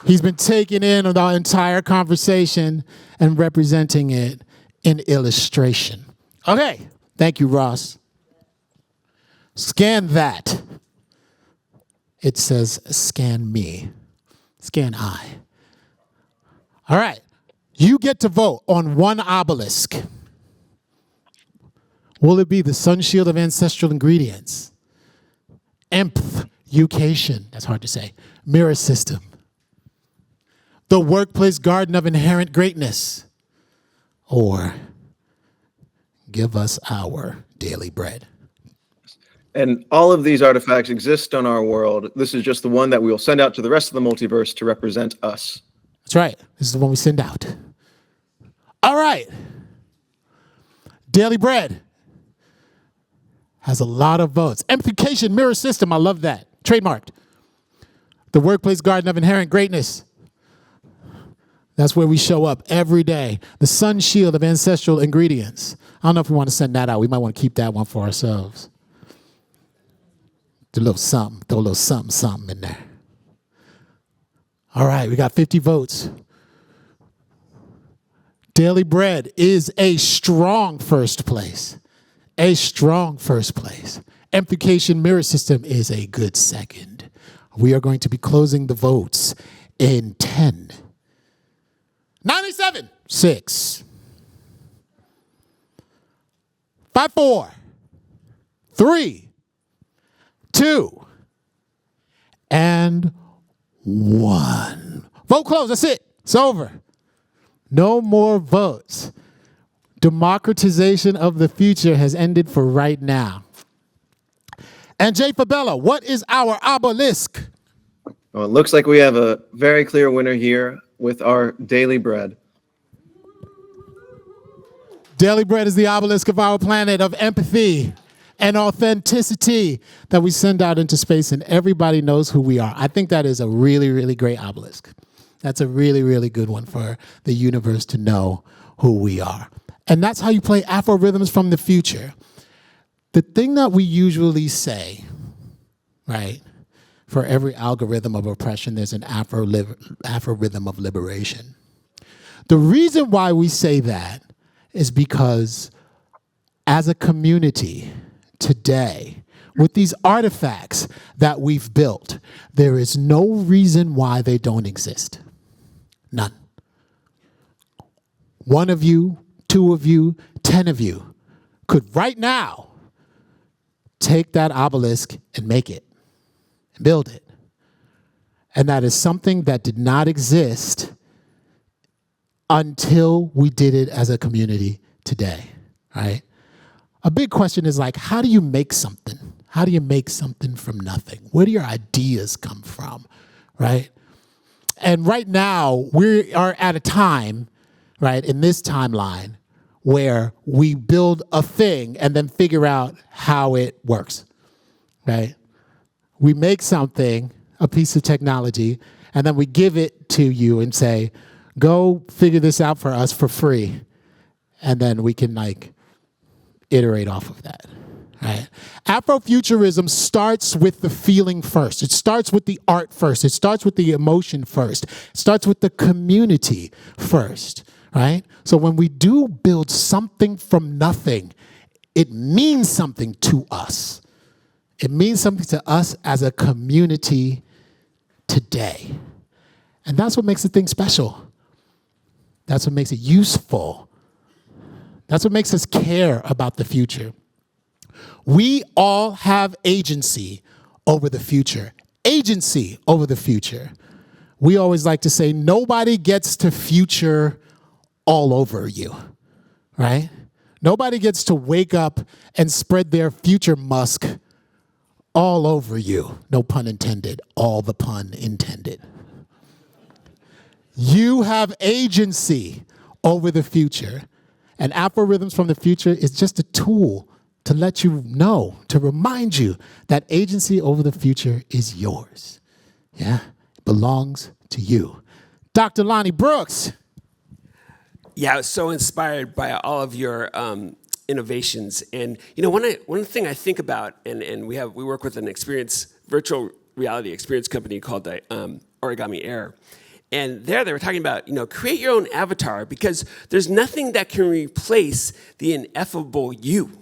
He's been taking in our entire conversation and representing it in illustration. Okay, thank you, Ross. Scan that. It says scan me. Scan I. All right. You get to vote on one obelisk. Will it be the sun shield of ancestral ingredients? Emph-ucation, that's hard to say. Mirror system. The workplace garden of inherent greatness. Or give us our daily bread. And all of these artifacts exist on our world. This is just the one that we will send out to the rest of the multiverse to represent us. That's right. This is the one we send out. All right. Daily bread has a lot of votes. Amplification mirror system. I love that. Trademarked. The workplace garden of inherent greatness. That's where we show up every day. The sun shield of ancestral ingredients. I don't know if we want to send that out. We might want to keep that one for ourselves. Do a little something. Throw a little something in there. All right, we got 50 votes. Daily bread is a strong first place. A strong first place. Amplification mirror system is a good second. We are going to be closing the votes in 10, 97, 6, 5, 4, 3, 2, and 1. Vote closed. That's it. It's over. No more votes. Democratization of the future has ended for right now. And Jay Fabello, what is our obelisk? Well, it looks like we have a very clear winner here with our daily bread. Daily bread is the obelisk of our planet of empathy and authenticity that we send out into space, and everybody knows who we are. I think that is a really, really great obelisk. That's a really, really good one for the universe to know who we are. And that's how you play Afro rhythms from the future. The thing that we usually say, right, for every algorithm of oppression, there's an Afro rhythm of liberation. The reason why we say that is because as a community today, with these artifacts that we've built, there is no reason why they don't exist. None. One of you, 2 of you, 10 of you could right now take that obelisk and make it, and build it. And that is something that did not exist until we did it as a community today, right? A big question is like, how do you make something? How do you make something from nothing? Where do your ideas come from, right? And right now, we are at a time, right, in this timeline where we build a thing and then figure out how it works, right? We make something, a piece of technology, and then we give it to you and say, go figure this out for us for free. And then we can like iterate off of that, right? Afrofuturism starts with the feeling first. It starts with the art first. It starts with the emotion first. It starts with the community first, right? So when we do build something from nothing, it means something to us. It means something to us as a community today. And that's what makes the thing special. That's what makes it useful. That's what makes us care about the future. We all have agency over the future. Agency over the future. We always like to say, nobody gets to future all over you, right? Nobody gets to wake up and spread their future musk all over you. No pun intended, all the pun intended. You have agency over the future. And Afro Rhythms from the Future is just a tool to let you know, to remind you that agency over the future is yours. Yeah, it belongs to you. Dr. Lonny Brooks. Yeah, I was so inspired by all of your innovations. And you know, one thing I think about, and we work with an virtual reality experience company called the Origami Air. And there they were talking about, you know, create your own avatar because there's nothing that can replace the ineffable you.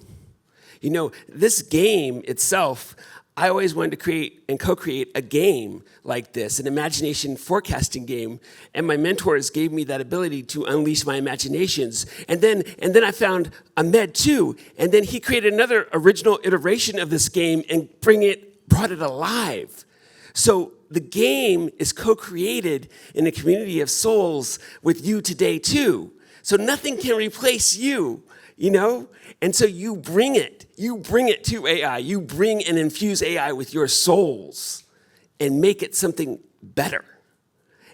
You know, this game itself, I always wanted to create and co-create a game like this, an imagination forecasting game, and my mentors gave me that ability to unleash my imaginations. And then I found Ahmed too, and then he created another original iteration of this game and brought it alive. So the game is co-created in a community of souls with you today too. So nothing can replace you, you know? And so you bring it to AI. You bring and infuse AI with your souls and make it something better.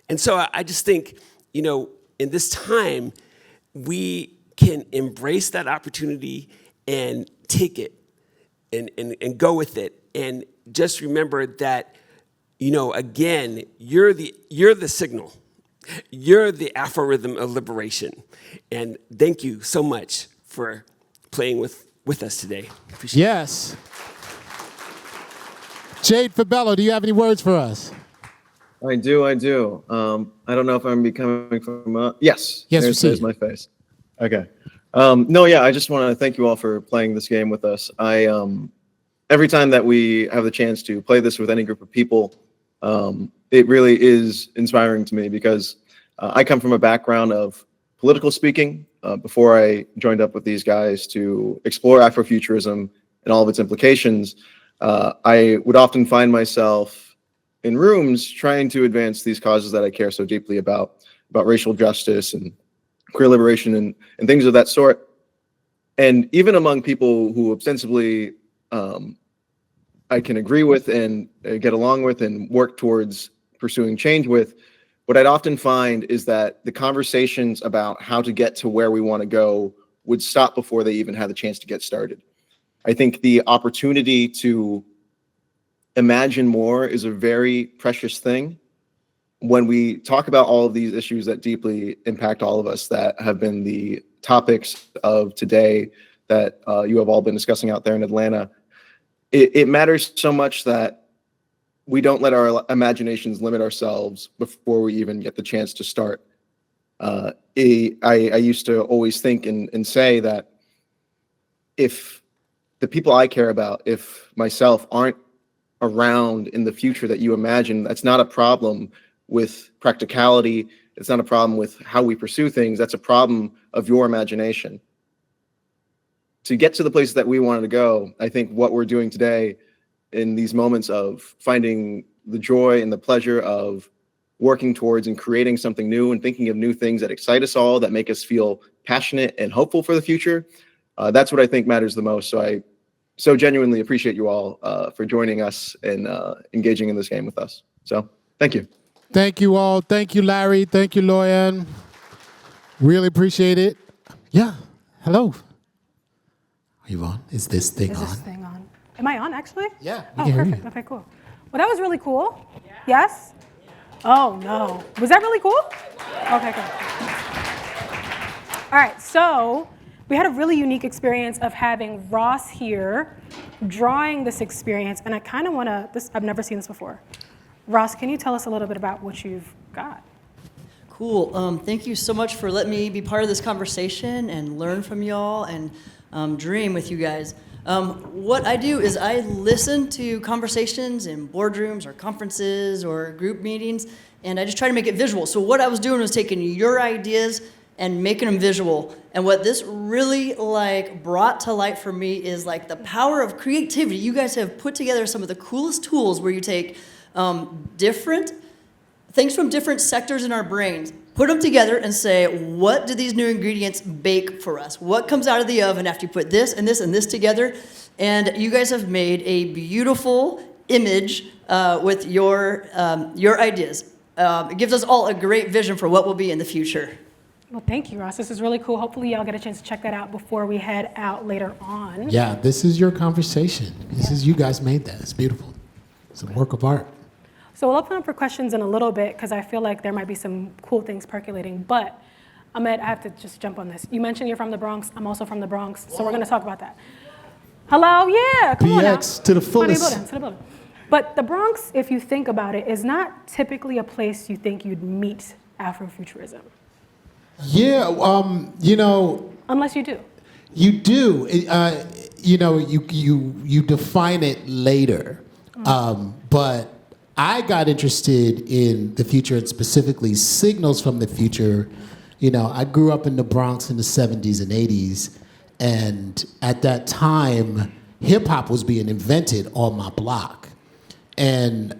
And so I just think, you know, in this time, we can embrace that opportunity and take it and go with it. And just remember that, you know, again, you're the signal. You're the Afro-rhythm of liberation. And thank you so much for playing with us today. Appreciate Yes. Jade Fabello, do you have any words for us? I do. I don't know if I'm becoming from. Yes. Yes, we see there's you. my face. Okay. No, yeah. I just want to thank you all for playing this game with us. Every time that we have the chance to play this with any group of people, it really is inspiring to me because I come from a background of political speaking before I joined up with these guys to explore Afrofuturism and all of its implications. I would often find myself in rooms trying to advance these causes that I care so deeply about racial justice and queer liberation and things of that sort. And even among people who ostensibly I can agree with and get along with and work towards pursuing change with, what I'd often find is that the conversations about how to get to where we want to go would stop before they even had the chance to get started. I think the opportunity to imagine more is a very precious thing. When we talk about all of these issues that deeply impact all of us, that have been the topics of today that you have all been discussing out there in Atlanta, it matters so much that we don't let our imaginations limit ourselves before we even get the chance to start. I used to always think and say that if the people I care about, if myself, aren't around in the future that you imagine, that's not a problem with practicality. It's not a problem with how we pursue things. That's a problem of your imagination. To get to the place that we wanted to go, I think what we're doing today in these moments of finding the joy and the pleasure of working towards and creating something new and thinking of new things that excite us all, that make us feel passionate and hopeful for the future, that's what I think matters the most. So I so genuinely appreciate you all for joining us and engaging in this game with us. So thank you. Thank you all. Thank you, Larry. Thank you, Lois-An. Really appreciate it. Yeah. Hello. Are you on? Is this thing Is on? this thing on? Am I on, actually? Yeah. Oh, perfect. Okay, cool. Well, that was really cool. Yes? Oh, no. Was that really cool? Okay, cool. All right, so we had a really unique experience of having Ross here drawing this experience, and I kind of want to, I've never seen this before. Ross, can you tell us a little bit about what you've got? Cool. Thank you so much for letting me be part of this conversation and learn from y'all and dream with you guys. What I do is I listen to conversations in boardrooms or conferences or group meetings, and I just try to make it visual. So what I was doing was taking your ideas and making them visual. And what this really brought to light for me is the power of creativity. You guys have put together some of the coolest tools where you take different things from different sectors in our brains, put them together and say, what do these new ingredients bake for us? What comes out of the oven after you put this and this and this together? And you guys have made a beautiful image with your ideas. It gives us all a great vision for what will be in the future. Well, thank you, Ross. This is really cool. Hopefully y'all get a chance to check that out before we head out later on. Yeah, this is your conversation. This is, you guys made that. It's beautiful. It's a work of art. So we'll open up for questions in a little bit because I feel like there might be some cool things percolating. But Ahmed, I have to just jump on this. You mentioned you're from the Bronx. I'm also from the Bronx, so we're going to talk about that. Hello, yeah, come on now. BX to the fullest. To the building. But the Bronx, if you think about it, is not typically a place you think you'd meet Afrofuturism. Yeah, you know. Unless you do. You do. You know, you define it later. But I got interested in the future and specifically signals from the future. You know, I grew up in the Bronx in the 70s and 80s, and at that time, hip hop was being invented on my block. And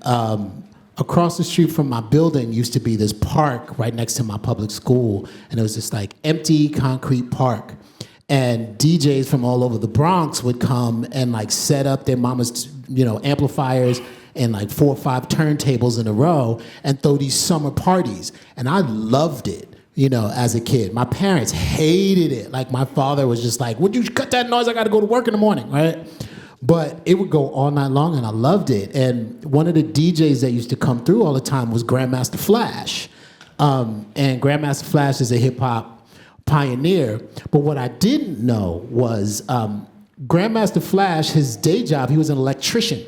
across the street from my building used to be this park right next to my public school, and it was this like empty concrete park. And DJs from all over the Bronx would come and like set up their mama's, amplifiers and like 4 or 5 turntables in a row and throw these summer parties. And I loved it, as a kid. My parents hated it. Like my father was just like, would you cut that noise? I gotta go to work in the morning, right? But it would go all night long and I loved it. And one of the DJs that used to come through all the time was Grandmaster Flash. And Grandmaster Flash is a hip hop pioneer. But what I didn't know was Grandmaster Flash, his day job, he was an electrician,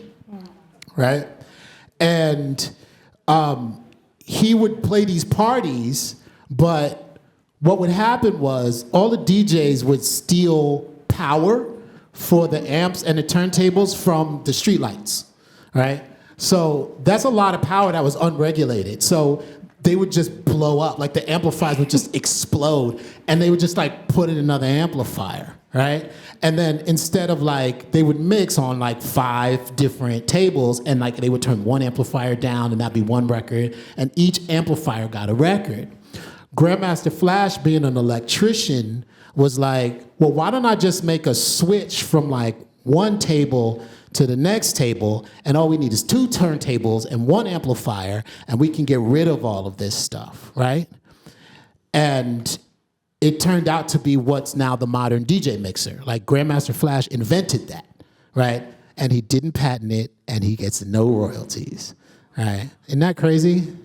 right? And he would play these parties, but what would happen was all the DJs would steal power for the amps and the turntables from the streetlights, right? So that's a lot of power that was unregulated. So they would just blow up, like the amplifiers would just explode, and they would just like put in another amplifier, right? And then instead of like, they would mix on like 5 different tables, and like they would turn one amplifier down, and that'd be one record, and each amplifier got a record. Grandmaster Flash, being an electrician, was like, well, why don't I just make a switch from like one table to the next table, and all we need is 2 turntables and 1 amplifier, and we can get rid of all of this stuff, right? And it turned out to be what's now the modern DJ mixer. Like Grandmaster Flash invented that, right? And he didn't patent it, and he gets no royalties, right? Isn't that crazy?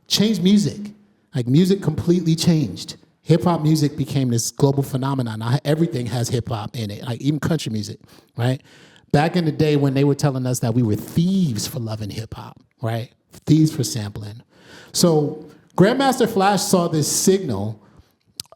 Changed music. Like music completely changed. Hip hop music became this global phenomenon. Now everything has hip hop in it, like even country music, right? Back in the day when they were telling us that we were thieves for loving hip hop, right? Thieves for sampling. So Grandmaster Flash saw this signal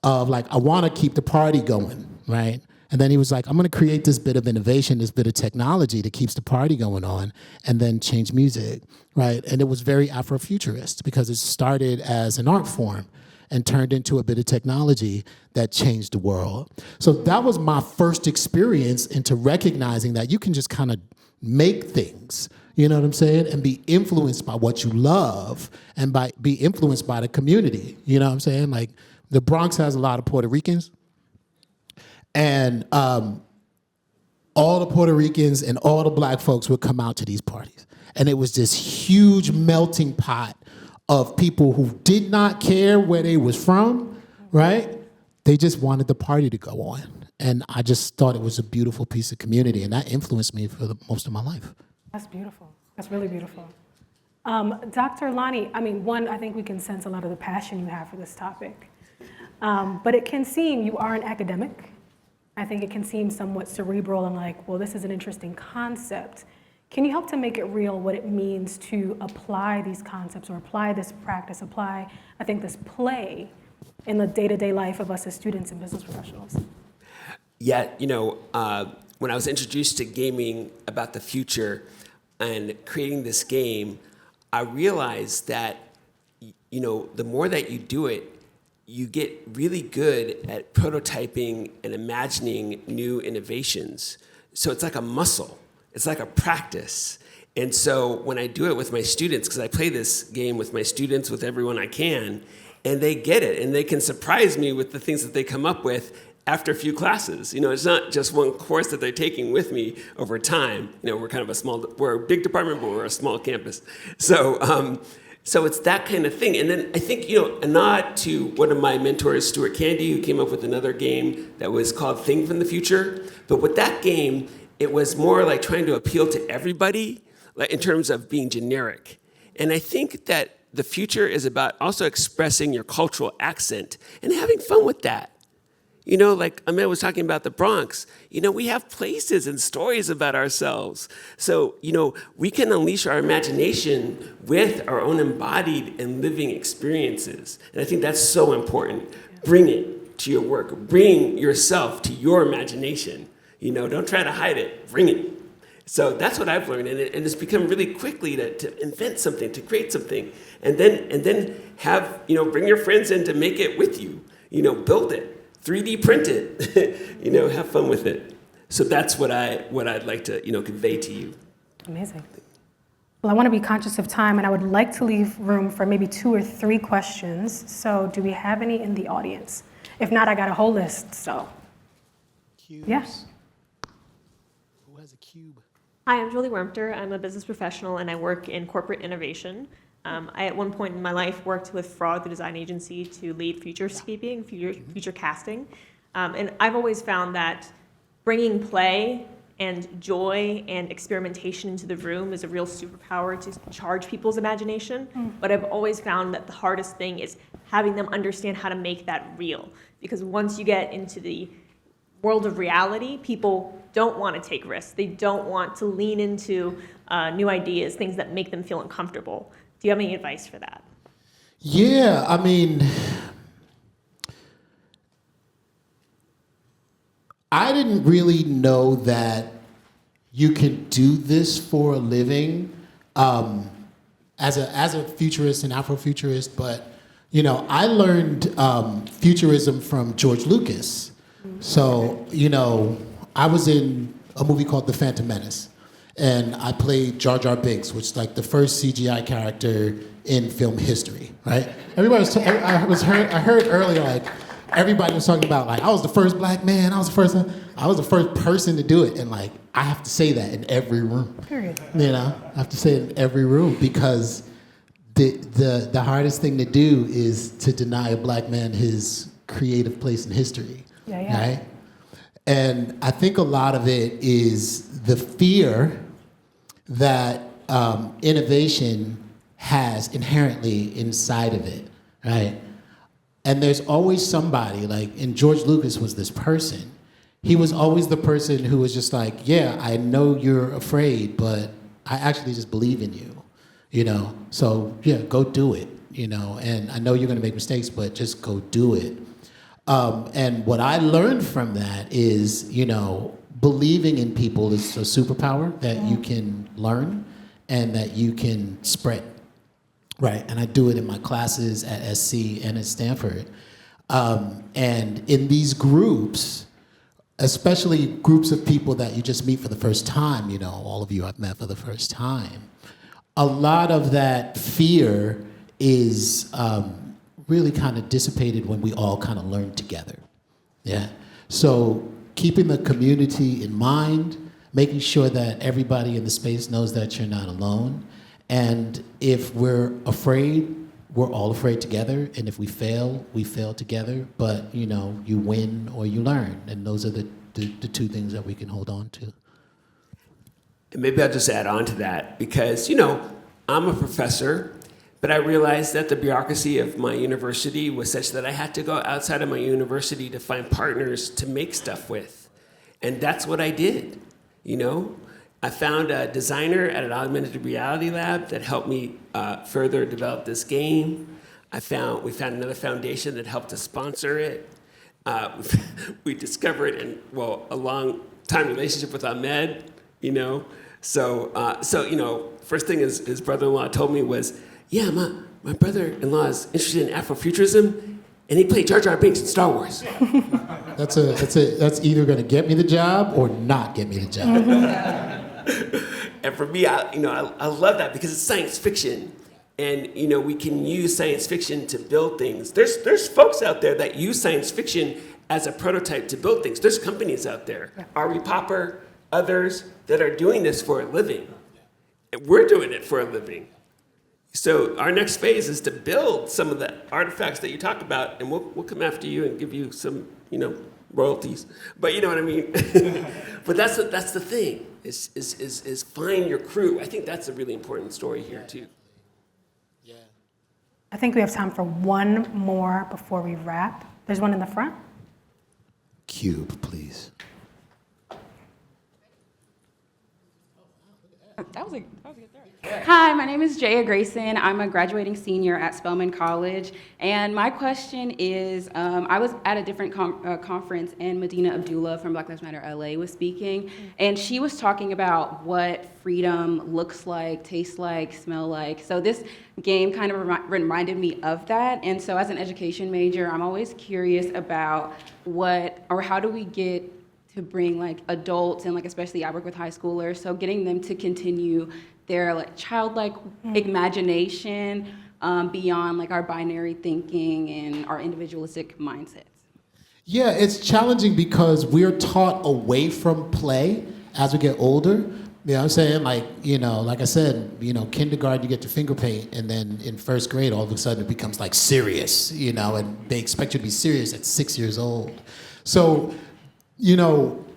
of like, I want to keep the party going, right? And then he was like, I'm going to create this bit of innovation, this bit of technology that keeps the party going on, and then change music, right? And it was very Afrofuturist because it started as an art form and turned into a bit of technology that changed the world. So that was my first experience into recognizing that you can just kind of make things, you know what I'm saying? And be influenced by what you love and be influenced by the community, you know what I'm saying? Like the Bronx has a lot of Puerto Ricans, and all the Puerto Ricans and all the black folks would come out to these parties. And it was this huge melting pot of people who did not care where they was from, right? They just wanted the party to go on. And I just thought it was a beautiful piece of community, and that influenced me for most of my life. That's beautiful. That's really beautiful. Dr. Lonny, I think we can sense a lot of the passion you have for this topic. But it can seem, you are an academic. I think it can seem somewhat cerebral and like, well, this is an interesting concept. Can you help to make it real what it means to apply these concepts or apply this practice, apply, I think, this play in the day-to-day life of us as students and business professionals? Yeah, when I was introduced to gaming about the future and creating this game, I realized that, the more that you do it, you get really good at prototyping and imagining new innovations. So it's like a muscle. It's like a practice. And so when I do it with my students, because I play this game with my students, with everyone I can, and they get it, and they can surprise me with the things that they come up with after a few classes. It's not just one course that they're taking with me over time. We're kind of we're a big department, but we're a small campus. So it's that kind of thing. And then I think, a nod to one of my mentors, Stuart Candy, who came up with another game that was called Thing from the Future. But with that game, it was more like trying to appeal to everybody, like in terms of being generic. And I think that the future is about also expressing your cultural accent and having fun with that. Like Ahmed was talking about the Bronx, we have places and stories about ourselves. So, we can unleash our imagination with our own embodied and living experiences. And I think that's so important. Bring it to your work. Bring yourself to your imagination. Don't try to hide it. Bring it. So that's what I've learned, and it's become really quickly to invent something, to create something, and then have, bring your friends in to make it with you, build it, 3D print it, have fun with it. So that's what I'd like to, convey to you. Amazing. Well, I want to be conscious of time, and I would like to leave room for maybe 2 or 3 questions. So do we have any in the audience? If not, I got a whole list, so. Cubes. Yes. Who has a cube? Hi, I'm Julie Wermter. I'm a business professional and I work in corporate innovation. I, at one point in my life, worked with Fraud, the design agency, to lead futurescaping, future casting. And I've always found that bringing play and joy and experimentation into the room is a real superpower to charge people's imagination. But I've always found that the hardest thing is having them understand how to make that real. Because once you get into the world of reality, people don't want to take risks. They don't want to lean into new ideas, things that make them feel uncomfortable. Do you have any advice for that? Yeah, I mean, I didn't really know that you can do this for a living as a futurist and Afrofuturist, but I learned futurism from George Lucas. So, I was in a movie called The Phantom Menace, and I played Jar Jar Binks, which is like the first CGI character in film history, right? Everybody was, I heard earlier, like, everybody was talking about, like, I was the first black man, I was the first person to do it, and like, I have to say that in every room. Period. I have to say it in every room because the hardest thing to do is to deny a black man his creative place in history, right? And I think a lot of it is the fear that innovation has inherently inside of it, right? And there's always somebody, like, and George Lucas was this person. He was always the person who was just like, yeah, I know you're afraid, but I actually just believe in you, So yeah, go do it, and I know you're gonna make mistakes, but just go do it. And what I learned from that is, believing in people is a superpower that you can learn and that you can spread, right? And I do it in my classes at SC and at Stanford. And in these groups, especially groups of people that you just meet for the first time, all of you I've met for the first time, a lot of that fear is really kind of dissipated when we all kind of learn together, yeah? So keeping the community in mind, making sure that everybody in the space knows that you're not alone, and if we're afraid, we're all afraid together, and if we fail together, but you win or you learn, and those are the 2 things that we can hold on to. And maybe I'll just add on to that because, I'm a professor, but I realized that the bureaucracy of my university was such that I had to go outside of my university to find partners to make stuff with. And that's what I did, I found a designer at an augmented reality lab that helped me further develop this game. We found another foundation that helped to sponsor it. We discovered a long time relationship with Ahmed, So, first thing his brother-in-law told me was, yeah, my brother-in-law is interested in Afrofuturism, and he played Jar Jar Binks in Star Wars. That's either going to get me the job or not get me the job. And for me, I love that because it's science fiction, and we can use science fiction to build things. There's folks out there that use science fiction as a prototype to build things. There's companies out there, Ari Popper, others that are doing this for a living. And we're doing it for a living. So our next phase is to build some of the artifacts that you talked about, and we'll come after you and give you some, royalties. But you know what I mean. But that's the thing is find your crew. I think that's a really important story here too. Yeah. I think we have time for one more before we wrap. There's one in the front. Cube, please. That was a good throw. Hi, my name is Jaya Grayson. I'm a graduating senior at Spelman College. And my question is, I was at a different conference and Medina Abdullah from Black Lives Matter LA was speaking. And she was talking about what freedom looks like, tastes like, smell like. So this game kind of reminded me of that. And so as an education major, I'm always curious about how do we get to bring like adults and like especially I work with high schoolers, so getting them to continue their like childlike imagination beyond like our binary thinking and our individualistic mindsets. Yeah, it's challenging because we're taught away from play as we get older. You know what I'm saying? Like, like I said, kindergarten you get to finger paint, and then in first grade all of a sudden it becomes like serious, and they expect you to be serious at 6 years old. So,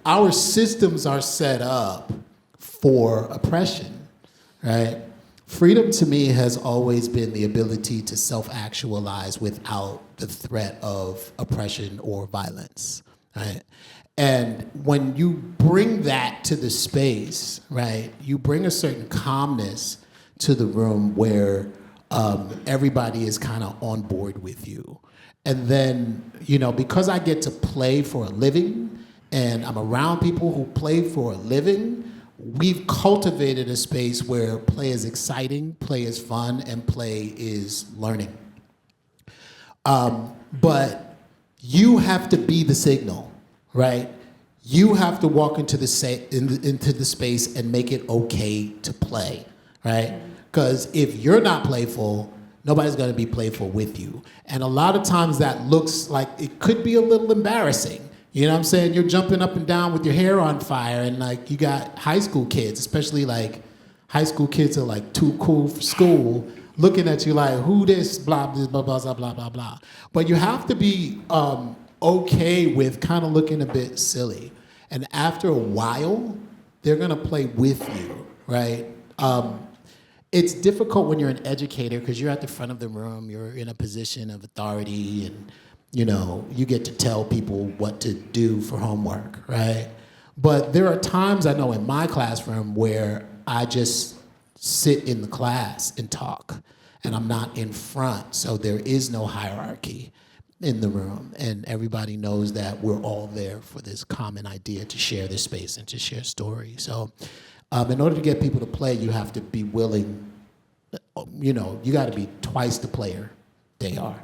our systems are set up for oppression, right? Freedom to me has always been the ability to self-actualize without the threat of oppression or violence, right? And when you bring that to the space, right, you bring a certain calmness to the room where everybody is kind of on board with you. And then, because I get to play for a living, and I'm around people who play for a living, we've cultivated a space where play is exciting, play is fun, and play is learning. But you have to be the signal, right? You have to walk into the space and make it okay to play, right? Because if you're not playful, nobody's going to be playful with you. And a lot of times that looks like it could be a little embarrassing. You know what I'm saying? You're jumping up and down with your hair on fire, and like you got high school kids, especially like high school kids are like too cool for school, looking at you like, who this, blah, blah, blah, blah, blah, blah, blah. But you have to be okay with kind of looking a bit silly. And after a while, they're gonna play with you, right? It's difficult when you're an educator because you're at the front of the room, you're in a position of authority, and you get to tell people what to do for homework, right? But there are times I know in my classroom where I just sit in the class and talk, and I'm not in front, so there is no hierarchy in the room, and everybody knows that we're all there for this common idea to share this space and to share stories. So in order to get people to play, you have to be willing, you gotta be twice the player they are.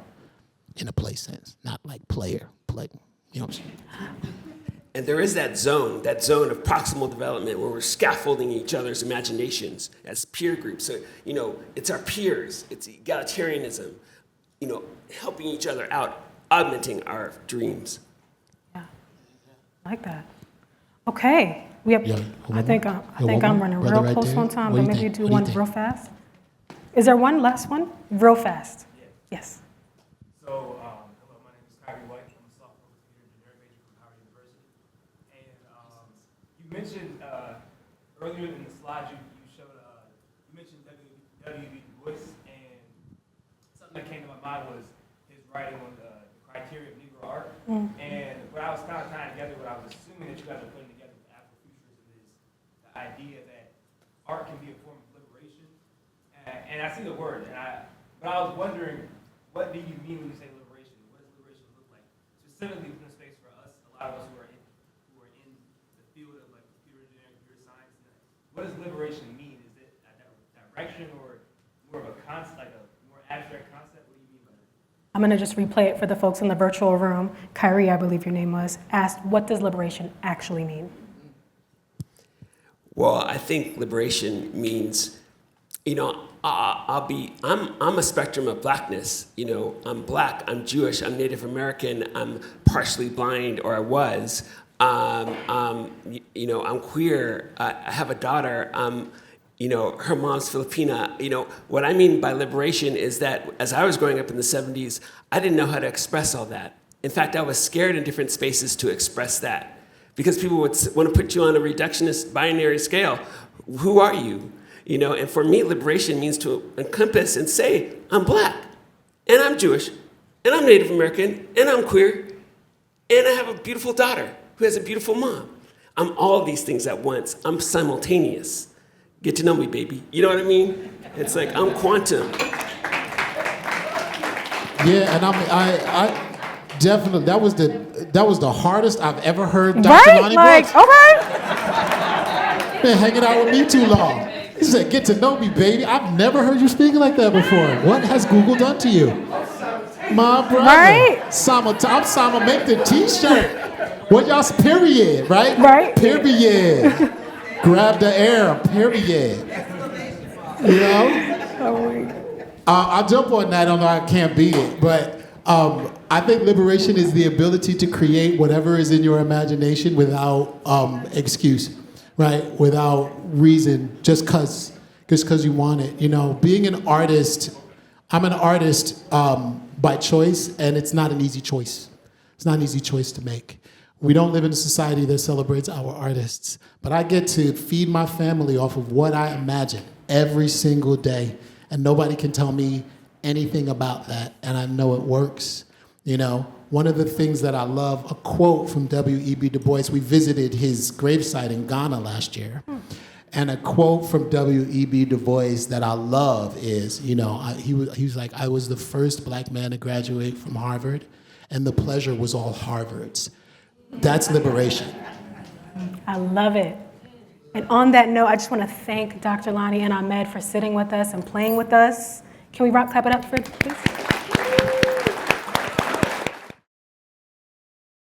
In a play sense, not like play, you know what I'm saying? And there is that zone of proximal development where we're scaffolding each other's imaginations as peer groups. So, it's our peers, it's egalitarianism, helping each other out, augmenting our dreams. Yeah, I like that. Okay, we have. I think I'm running real right close there. on time, What but do you maybe think? do What do you one think? real fast. Is there one last one? Real fast. Yes. So, hello, my name is Gregory. I'm a sophomore computer engineering major from Howard University. And you mentioned earlier in the slide you showed, you mentioned W.B. Du Bois, and something that came to my mind was his writing on the criteria of Negro art. And what I was kind of tying together, what I was assuming that you guys are putting together with Afrofuturism is the idea that art can be a form of liberation. And I see the word, but I was wondering, what do you mean when you say liberation? What does liberation look like? Specifically within the space for us, a lot of us who are in the field of like computer engineering, computer science. What does liberation mean? Is it a direction or more of a concept, like a more abstract concept? What do you mean by that? I'm gonna just replay it for the folks in the virtual room. Kyrie, I believe your name was, asked, what does liberation actually mean? Well, I think liberation means, I'm a spectrum of blackness. I'm black, I'm Jewish, I'm Native American, I'm partially blind, or I was. I'm queer, I have a daughter, her mom's Filipina. What I mean by liberation is that as I was growing up in the 70s, I didn't know how to express all that. In fact, I was scared in different spaces to express that because people would want to put you on a reductionist binary scale. Who are you? And for me, liberation means to encompass and say, I'm black, and I'm Jewish, and I'm Native American, and I'm queer, and I have a beautiful daughter who has a beautiful mom. I'm all of these things at once. I'm simultaneous. get to know me, baby. You know what I mean? It's like, I'm quantum. Yeah, and I definitely, that was the hardest I've ever heard Dr. Right? Lonny Like, Brooks. okay. Been hanging out with me too long. He said, get to know me, baby. I've never heard you speaking like that before. What has Google done to you? My brother. Right? I'm Sama, make the t-shirt. What y'all, period, right? Right. Period. Grab the air, period. You know? I'll jump on that, although I can't beat it. But I think liberation is the ability to create whatever is in your imagination without excuse, right? Without reason, just because you want it. You know, being an artist, I'm an artist by choice, and it's not an easy choice. It's not an easy choice to make. We don't live in a society that celebrates our artists, but I get to feed my family off of what I imagine every single day, and nobody can tell me anything about that, and I know it works. You know, one of the things that I love, a quote from W.E.B. Du Bois, we visited his gravesite in Ghana last year, and a quote from W.E.B. Du Bois that I love is, you know, he was like, I was the first black man to graduate from Harvard, and the pleasure was all Harvard's. That's liberation. I love it. And on that note, I just want to thank Dr. Lonny and Ahmed for sitting with us and playing with us. Can we clap it up for, please?